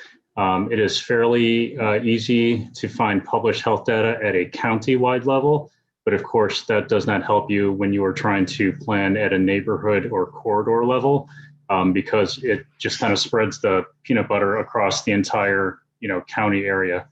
It is fairly easy to find published health data at a county-wide level, but of course that does not help you when you are trying to plan at a neighborhood or corridor level, because it just kind of spreads the peanut butter across the entire county area.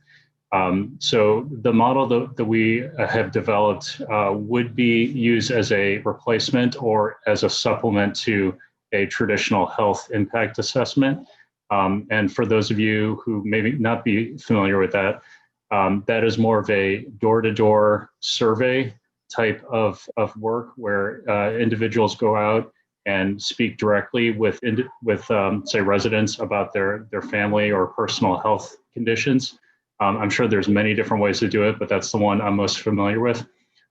So the model that we have developed would be used as a replacement or as a supplement to a traditional health impact assessment. And for those of you who maybe not be familiar with that, that is more of a door-to-door survey type of work where individuals go out and speak directly with say residents about their family or personal health conditions. I'm sure there's many different ways to do it, but that's the one I'm most familiar with.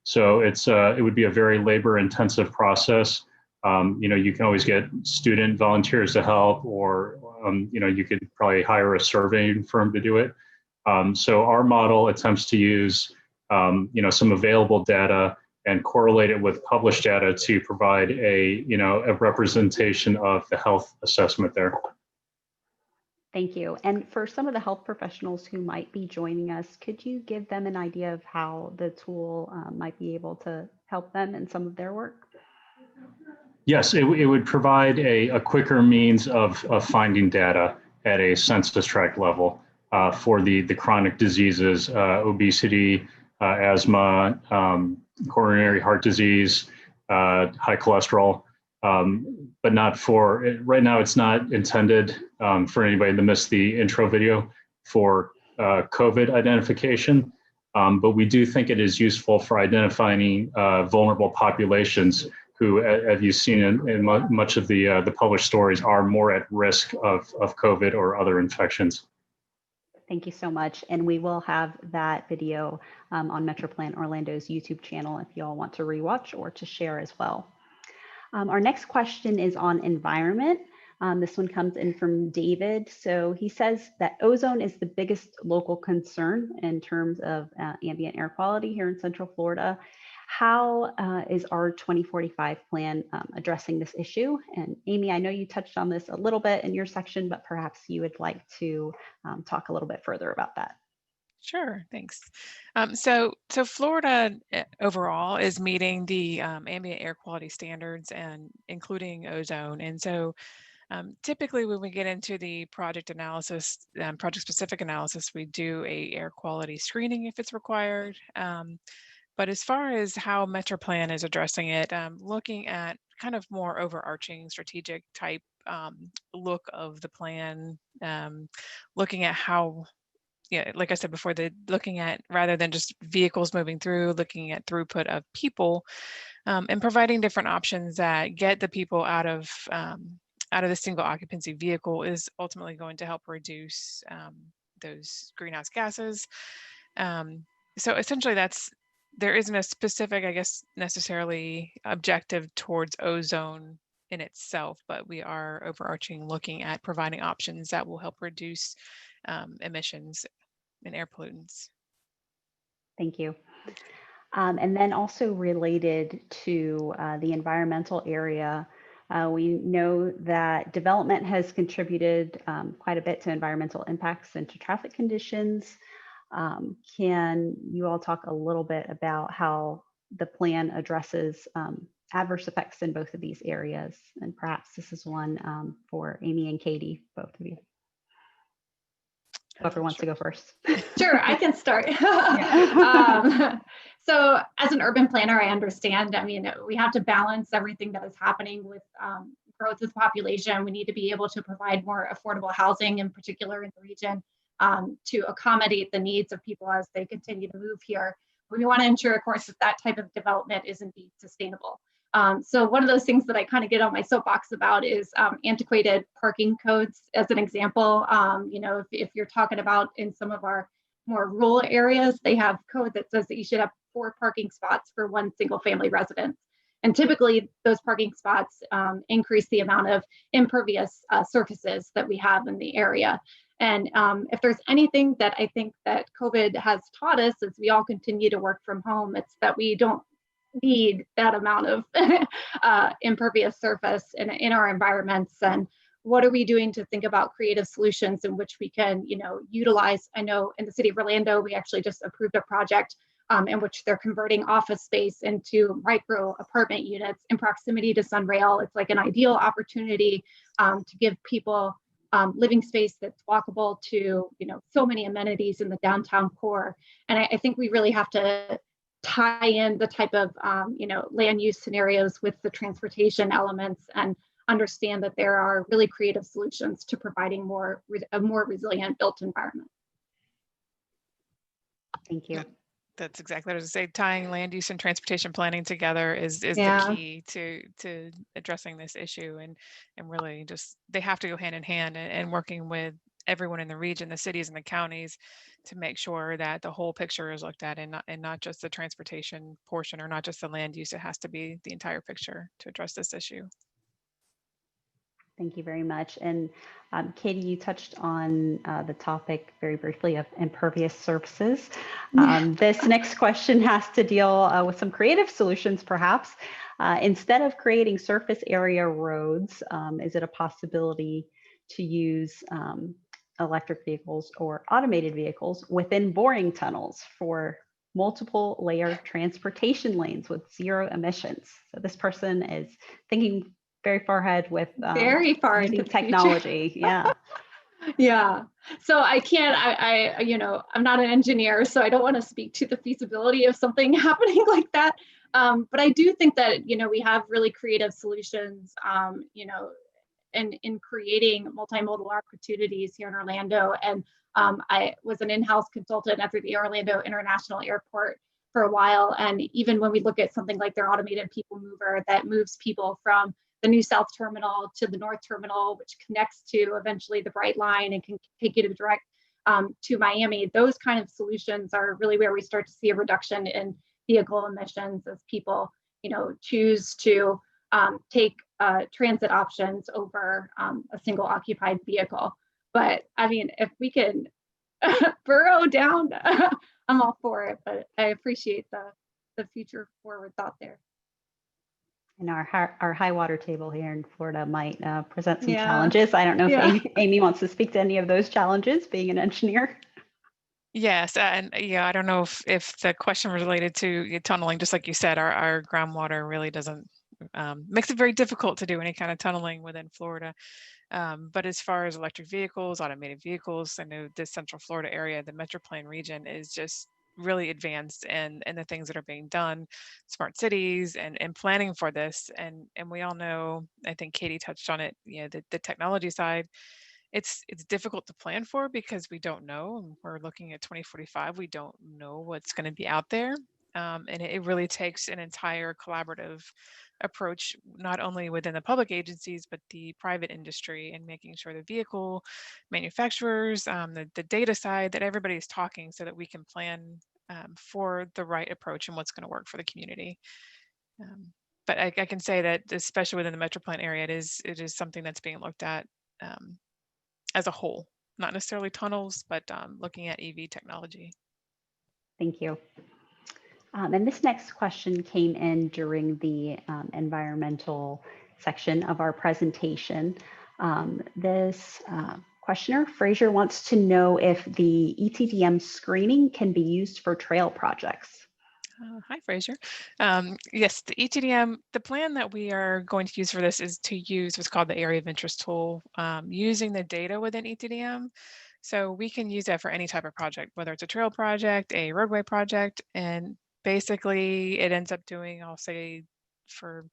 So it would be a very labor-intensive process. You can always get student volunteers to help, or you could probably hire a surveying firm to do it. So our model attempts to use some available data and correlate it with published data to provide a representation of the health assessment there. Thank you. And for some of the health professionals who might be joining us, could you give them an idea of how the tool might be able to help them in some of their work? Yes, it would provide a quicker means of finding data at a census tract level for the chronic diseases, obesity, asthma, coronary heart disease, high cholesterol, but not for, right now it's not intended for anybody that missed the intro video for COVID identification, but we do think it is useful for identifying vulnerable populations who, as you've seen in much of the published stories, are more at risk of COVID or other infections. Thank you so much. And we will have that video on MetroPlan Orlando's YouTube channel if you all want to rewatch or to share as well. Our next question is on environment. This one comes in from David. So he says that ozone is the biggest local concern in terms of ambient air quality here in Central Florida. How is our 2045 plan addressing this issue? And Amy, I know you touched on this a little bit in your section, but perhaps you would like to talk a little bit further about that. Sure, thanks. So Florida overall is meeting the ambient air quality standards and including ozone. And so typically when we get into the project analysis, project specific analysis, we do a air quality screening if it's required. But as far as how MetroPlan is addressing it, looking at kind of more overarching strategic type look of the plan, looking at how, yeah, like I said before, looking at rather than just vehicles moving through, looking at throughput of people, and providing different options that get the people out of the single occupancy vehicle is ultimately going to help reduce those greenhouse gases. So essentially, there isn't a specific, I guess, necessarily objective towards ozone in itself, but we are overarching looking at providing options that will help reduce emissions and air pollutants. Thank you. And then also related to the environmental area, we know that development has contributed quite a bit to environmental impacts and to traffic conditions. Can you all talk a little bit about how the plan addresses adverse effects in both of these areas? And perhaps this is one for Amy and Katie, both of you. Whoever wants to go first. Sure, I can start. So as an urban planner, I understand, I mean, we have to balance everything that is happening with growth of the population. We need to be able to provide more affordable housing, in particular in the region, to accommodate the needs of people as they continue to move here. We want to ensure, of course, that that type of development is indeed sustainable. So one of those things that I kind of get on my soapbox about is antiquated parking codes. As an example, you know, if you're talking about in some of our more rural areas, they have code that says that you should have 4 parking spots for one single family residence. And typically those parking spots increase the amount of impervious surfaces that we have in the area. And if there's anything that I think that COVID has taught us as we all continue to work from home, it's that we don't need that amount of impervious surface in our environments. And what are we doing to think about creative solutions in which we can, you know, utilize? I know in the city of Orlando, we actually just approved a project in which they're converting office space into micro apartment units in proximity to Sunrail. It's like an ideal opportunity to give people living space that's walkable to, you know, so many amenities in the downtown core. And I think we really have to tie in the type of you know, land use scenarios with the transportation elements and understand that there are really creative solutions to providing a more resilient built environment. Thank you. That's exactly what I was going to say. Tying land use and transportation planning together is the key to addressing this issue, and really just they have to go hand in hand, and working with everyone in the region, the cities and the counties, to make sure that the whole picture is looked at, and not just the transportation portion or not just the land use. It has to be the entire picture to address this issue. Thank you very much. And Katie, you touched on the topic very briefly of impervious surfaces. This next question has to deal with some creative solutions, perhaps. Instead of creating surface area roads, is it a possibility to use electric vehicles or automated vehicles within boring tunnels for multiple layer transportation lanes with 0 emissions? So this person is thinking very far ahead with very far into technology. Yeah. Yeah. So I can't, I, you know, I'm not an engineer, so I don't want to speak to the feasibility of something happening like that. But I do think that, you know, we have really creative solutions, you know, in creating multimodal opportunities here in Orlando. And I was an in-house consultant at the Orlando International Airport for a while. And even when we look at something like their automated people mover that moves people from the New South Terminal to the North Terminal, which connects to eventually the Bright Line and can take you to direct to Miami, those kind of solutions are really where we start to see a reduction in vehicle emissions as people, you know, choose to take transit options over a single occupied vehicle. But I mean, if we can burrow down, I'm all for it, but I appreciate the future forward thought there. And our high water table here in Florida might present some Yeah. challenges. I don't know if Yeah. Amy wants to speak to any of those challenges, being an engineer. Yes, and yeah, I don't know if the question was related to tunneling, just like you said, our groundwater really doesn't, makes it very difficult to do any kind of tunneling within Florida. But as far as electric vehicles, automated vehicles, I know this Central Florida area, the MetroPlan region is just really advanced in the things that are being done, smart cities and planning for this. And we all know, I think Katie touched on it, the technology side, it's difficult to plan for because we don't know. And we're looking at 2045. We don't know what's going to be out there. And it really takes an entire collaborative approach, not only within the public agencies, but the private industry, and making sure the vehicle manufacturers, the data side, that everybody is talking so that we can plan for the right approach and what's going to work for the community. But I can say that, especially within the MetroPlan area, it is something that's being looked at as a whole, not necessarily tunnels, but looking at EV technology. Thank you. And this next question came in during the environmental section of our presentation. This questioner, Fraser, wants to know if the ETDM screening can be used for trail projects. Hi, Fraser. Yes, the ETDM, the plan that we are going to use for this is to use what's called the Area of Interest tool, using the data within ETDM. So we can use that for any type of project, whether it's a trail project, a roadway project, and basically it ends up doing, I'll say, for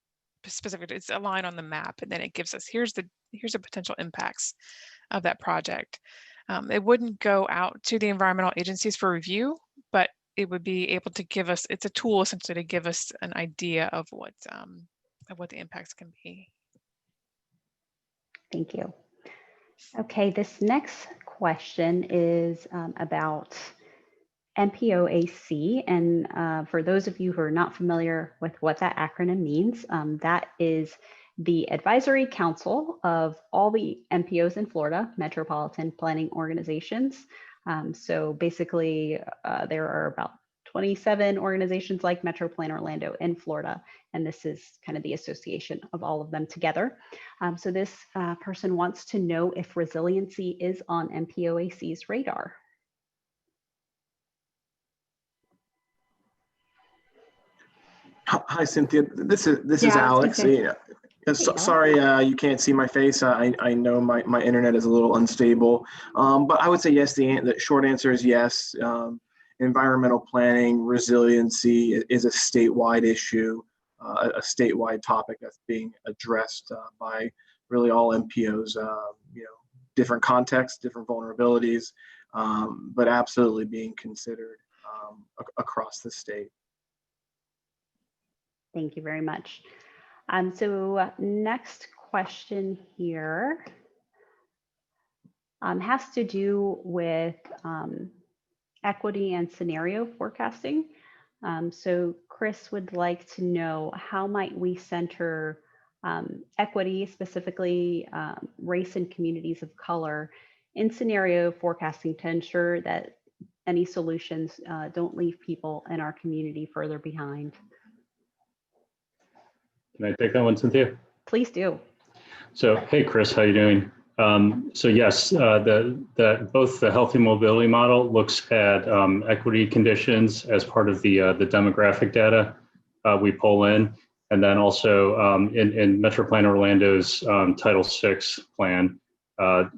specific, it's a line on the map, and then it gives us, here's the potential impacts of that project. It wouldn't go out to the environmental agencies for review, but it would be able to give us, it's a tool essentially to give us an idea of what the impacts can be. Thank you. Okay, this next question is about MPOAC. And for those of you who are not familiar with what that acronym means, that is the Advisory Council of all the MPOs in Florida, Metropolitan Planning Organizations. So basically, there are about 27 organizations like MetroPlan Orlando in Florida, and this is kind of the association of all of them together. So this person wants to know if resiliency is on MPOAC's radar. Hi, Cynthia. This is Yeah, Alex. Cynthia. Sorry, you can't see my face. I know my internet is a little unstable, but I would say yes. The short answer is yes. Environmental planning, resiliency is a statewide issue, a statewide topic that's being addressed by really all MPOs. Different contexts, different vulnerabilities, but absolutely being considered across the state. Thank you very much. So next question here has to do with equity and scenario forecasting. So Chris would like to know, how might we center equity, specifically race and communities of color, in scenario forecasting to ensure that any solutions don't leave people in our community further behind? Can I take that one, Cynthia? Please do. So, hey, Chris, how you doing? So yes, both the healthy mobility model looks at equity conditions as part of the demographic data we pull in, and then also in MetroPlan Orlando's Title VI plan,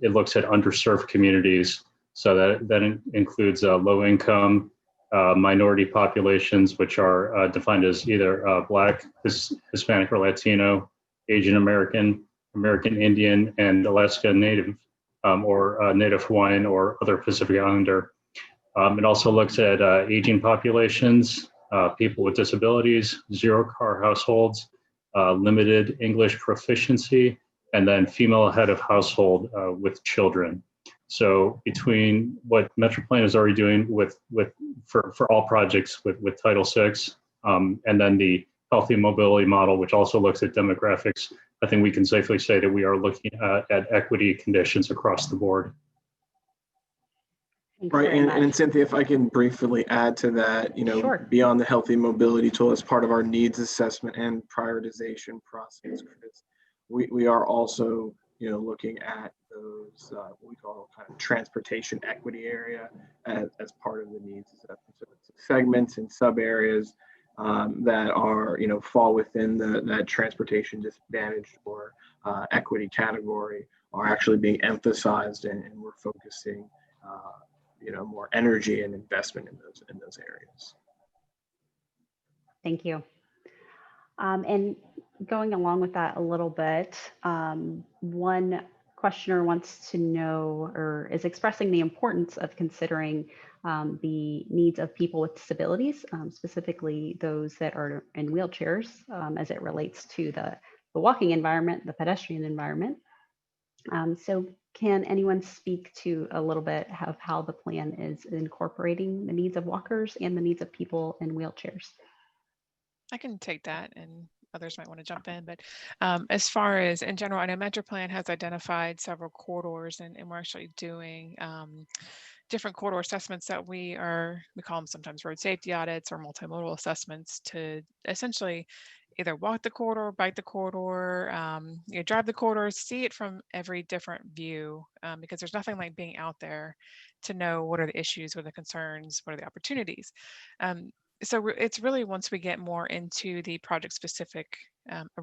it looks at underserved communities. So that includes low income, minority populations, which are defined as either Black, Hispanic or Latino, Asian American, American Indian, and Alaska Native, or Native Hawaiian or other Pacific Islander. It also looks at aging populations, people with disabilities, zero-car households, limited English proficiency, and then female head of household with children. So between what MetroPlan is already doing for all projects with Title VI, and then the healthy mobility model, which also looks at demographics, I think we can safely say that we are looking at equity conditions across the board. Thanks Right, very much. and Cynthia, if I can briefly add to that, Sure. beyond the healthy mobility tool as part of our needs assessment and prioritization process, Chris, we are also, looking at those what we call kind of transportation equity area as part of the needs assessment. So it's segments and sub areas that are, fall within that transportation disadvantaged or equity category are actually being emphasized, and we're focusing more energy and investment in those areas. Thank you. And going along with that a little bit, one questioner wants to know or is expressing the importance of considering the needs of people with disabilities, specifically those that are in wheelchairs as it relates to the walking environment, the pedestrian environment. So can anyone speak to a little bit of how the plan is incorporating the needs of walkers and the needs of people in wheelchairs? I can take that, and others might want to jump in. But as far as in general, I know MetroPlan has identified several corridors, and we're actually doing different corridor assessments that we call them sometimes road safety audits or multimodal assessments to essentially either walk the corridor, bike the corridor, drive the corridor, see it from every different view, because there's nothing like being out there to know what are the issues, what are the concerns, what are the opportunities. So it's really once we get more into the project specific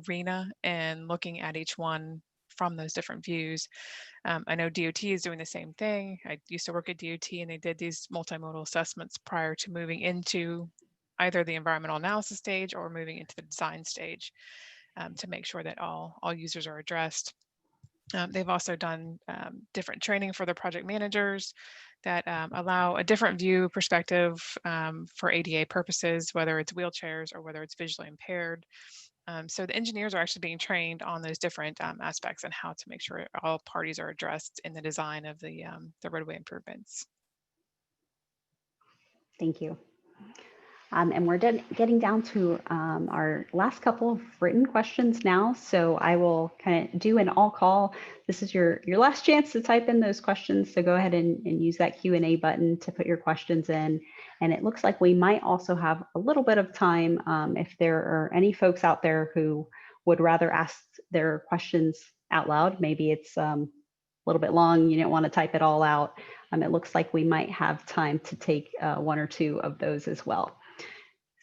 arena and looking at each one from those different views. I know DOT is doing the same thing. I used to work at DOT, and they did these multimodal assessments prior to moving into either the environmental analysis stage or moving into the design stage to make sure that all users are addressed. They've also done different training for their project managers that allow a different view perspective for ADA purposes, whether it's wheelchairs or whether it's visually impaired. So the engineers are actually being trained on those different aspects and how to make sure all parties are addressed in the design of the roadway improvements. Thank you. And we're getting down to our last couple of written questions now. So I will kind of do an all call. This is your last chance to type in those questions. So go ahead and use that Q&A button to put your questions in. And it looks like we might also have a little bit of time if there are any folks out there who would rather ask their questions out loud. Maybe it's a little bit long, you don't want to type it all out. It looks like we might have time to take one or two of those as well.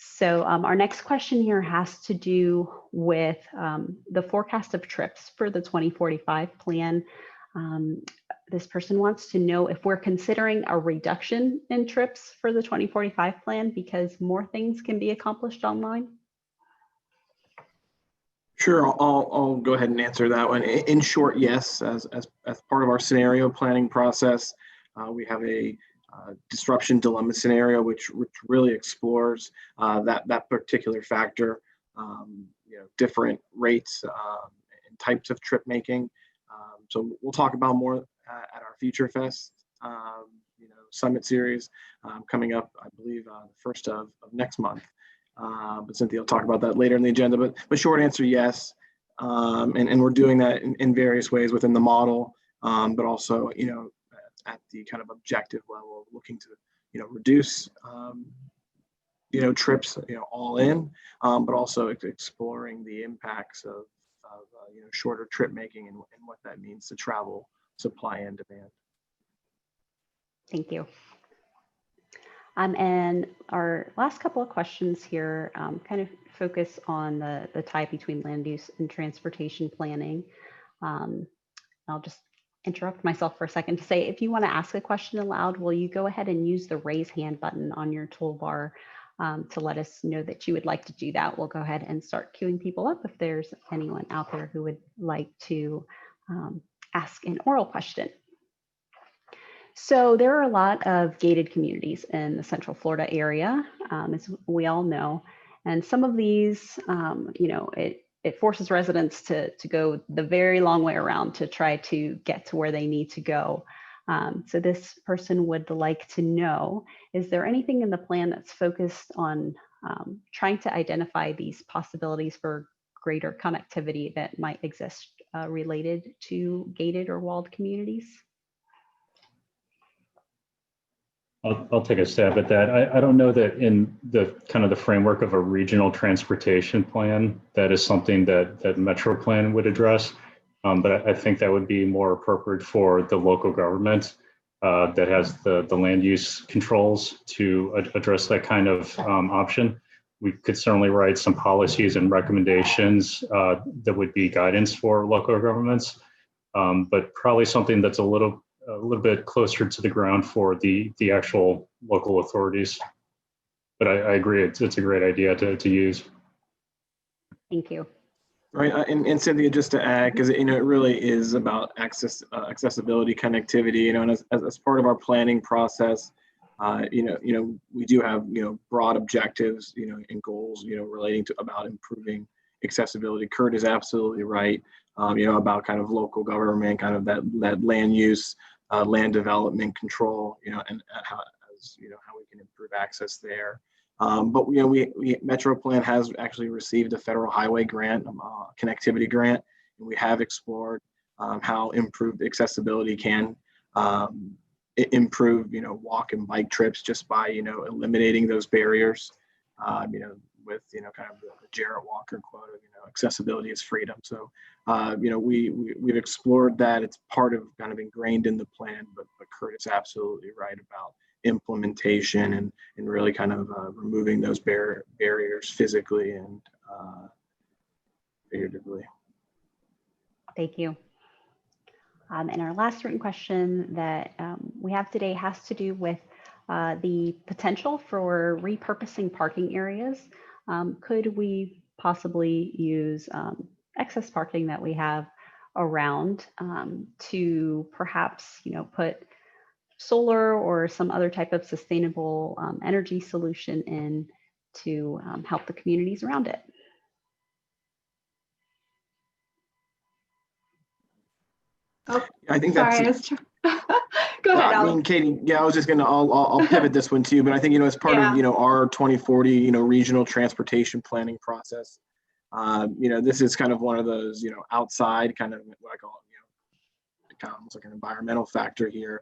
So our next question here has to do with the forecast of trips for the 2045 plan. This person wants to know if we're considering a reduction in trips for the 2045 plan because more things can be accomplished online. Sure, I'll go ahead and answer that one. In short, yes. As part of our scenario planning process, we have a disruption dilemma scenario, which really explores that particular factor. Different rates and types of trip making. So we'll talk about more at our Future Fest, summit series coming up, I believe, the first of next month. But Cynthia will talk about that later in the agenda. But short answer, yes. And we're doing that in various ways within the model, but also, at the kind of objective level, looking to, reduce, trips, all in, but also exploring the impacts of shorter trip making and what that means to travel, supply and demand. Thank you. And our last couple of questions here kind of focus on the tie between land use and transportation planning. I'll just interrupt myself for a second to say, if you want to ask a question aloud, will you go ahead and use the raise hand button on your toolbar to let us know that you would like to do that. We'll go ahead and start queuing people up if there's anyone out there who would like to ask an oral question. So there are a lot of gated communities in the Central Florida area, as we all know, and some of these, it forces residents to go the very long way around to try to get to where they need to go. So this person would like to know, is there anything in the plan that's focused on trying to identify these possibilities for greater connectivity that might exist related to gated or walled communities? I'll take a stab at that. I don't know that in the kind of the framework of a regional transportation plan, that is something that MetroPlan would address. But I think that would be more appropriate for the local government that has the land use controls to address that kind of option. We could certainly write some policies and recommendations that would be guidance for local governments, but probably something that's a little bit closer to the ground for the actual local authorities. But I agree, it's a great idea to use. Thank you. Right, and Cynthia, just to add, because it really is about accessibility, connectivity, and as part of our planning process, we do have broad objectives, and goals, relating to about improving accessibility. Kurt is absolutely right, about kind of local government, kind of that land use, land development control, and how we can improve access there. But MetroPlan has actually received a federal highway grant, connectivity grant, and we have explored how improved accessibility can improve, walk and bike trips just by eliminating those barriers. With kind of the Jarrett Walker quote of accessibility is freedom. So we've explored that. It's part of kind of ingrained in the plan, but Kurt is absolutely right about implementation and really kind of removing those barriers physically and figuratively. Thank you. And our last written question that we have today has to do with the potential for repurposing parking areas. Could we possibly use excess parking that we have around to perhaps, put solar or some other type of sustainable energy solution in to help the communities around it? Oh, I think sorry. that's. Go ahead, I Alex. mean, Katie, yeah, I was just gonna, I'll pivot this one too, but I think, as part of, our 2040, regional transportation planning process, this is kind of one of those, outside kind of what I call, kind of almost like an environmental factor here.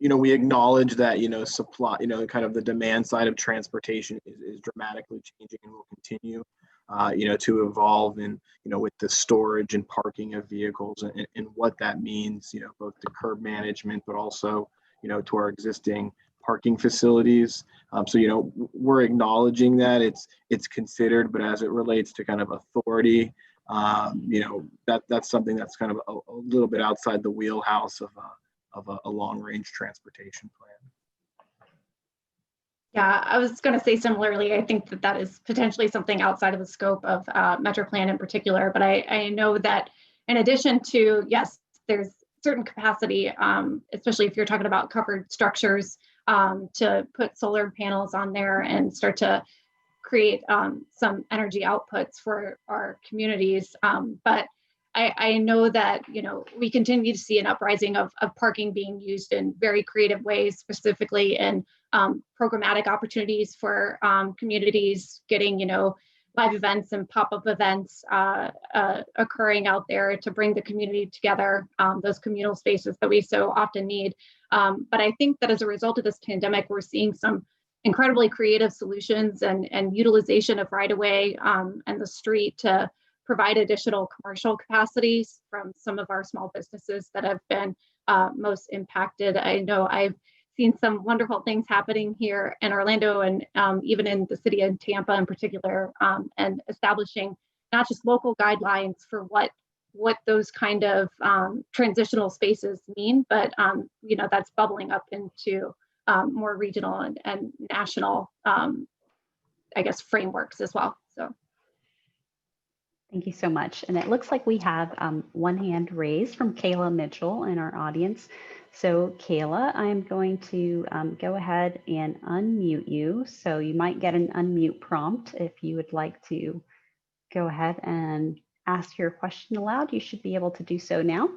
We acknowledge that, supply, kind of the demand side of transportation is dramatically changing and will continue, to evolve in, with the storage and parking of vehicles and what that means, both to curb management, but also, to our existing parking facilities. So, we're acknowledging that it's considered, but as it relates to kind of authority, that's something that's kind of a little bit outside the wheelhouse of a long-range transportation plan. Yeah, I was going to say similarly, I think that is potentially something outside of the scope of MetroPlan in particular, but I know that in addition to, yes, there's certain capacity, especially if you're talking about covered structures, to put solar panels on there and start to create some energy outputs for our communities. But I know that, we continue to see an uprising of parking being used in very creative ways, specifically in programmatic opportunities for communities getting, live events and pop-up events occurring out there to bring the community together, those communal spaces that we so often need. But I think that as a result of this pandemic, we're seeing some incredibly creative solutions and utilization of right-of-way and the street to provide additional commercial capacities from some of our small businesses that have been most impacted. I know I've seen some wonderful things happening here in Orlando and even in the city of Tampa in particular, and establishing not just local guidelines for what those kind of transitional spaces mean, but that's bubbling up into more regional and national, I guess, frameworks as well. So. Thank you so much. And it looks like we have one hand raised from Kayla Mitchell in our audience. So Kayla, I'm going to go ahead and unmute you. So you might get an unmute prompt if you would like to go ahead and ask your question aloud. You should be able to do so now.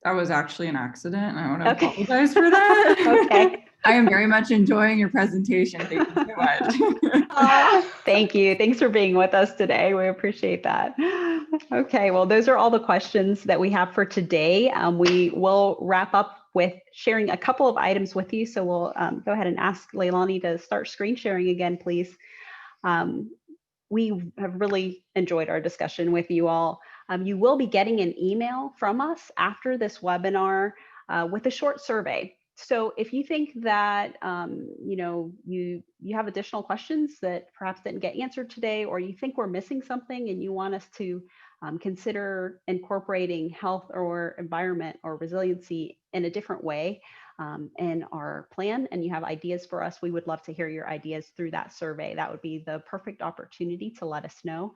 That was actually an accident. I want to apologize for that. Okay. I am very much enjoying your presentation. Thank you so much. Thank you. Thanks for being with us today. We appreciate that. Okay, well, those are all the questions that we have for today. We will wrap up with sharing a couple of items with you. So we'll go ahead and ask Leilani to start screen sharing again, please. We have really enjoyed our discussion with you all. You will be getting an email from us after this webinar with a short survey. So if you think that you have additional questions that perhaps didn't get answered today, or you think we're missing something and you want us to consider incorporating health or environment or resiliency in a different way in our plan, and you have ideas for us, we would love to hear your ideas through that survey. That would be the perfect opportunity to let us know.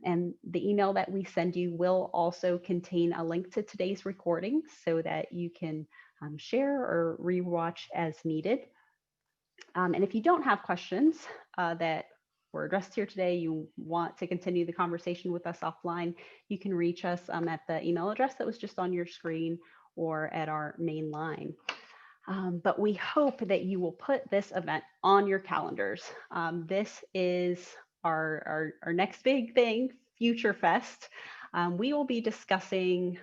And the email that we send you will also contain a link to today's recording so that you can share or rewatch as needed. And if you don't have questions that were addressed here today, you want to continue the conversation with us offline, you can reach us at the email address that was just on your screen or at our main line. But we hope that you will put this event on your calendars. This is our next big thing, Future Fest. We will be discussing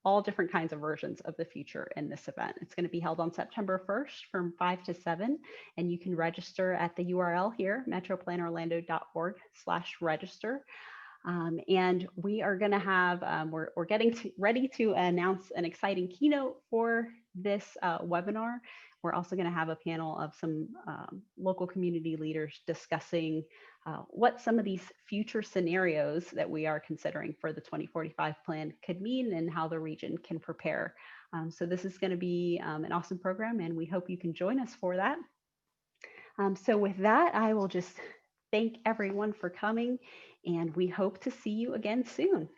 all different kinds of versions of the future in this event. It's going to be held on September 1st from 5 to 7, and you can register at the URL here, metroplanorlando.org/register. And we are going to have, we're getting ready to announce an exciting keynote for this webinar. We're also going to have a panel of some local community leaders discussing what some of these future scenarios that we are considering for the 2045 plan could mean and how the region can prepare. So this is going to be an awesome program, and we hope you can join us for that. So with that, I will just thank everyone for coming, and we hope to see you again soon.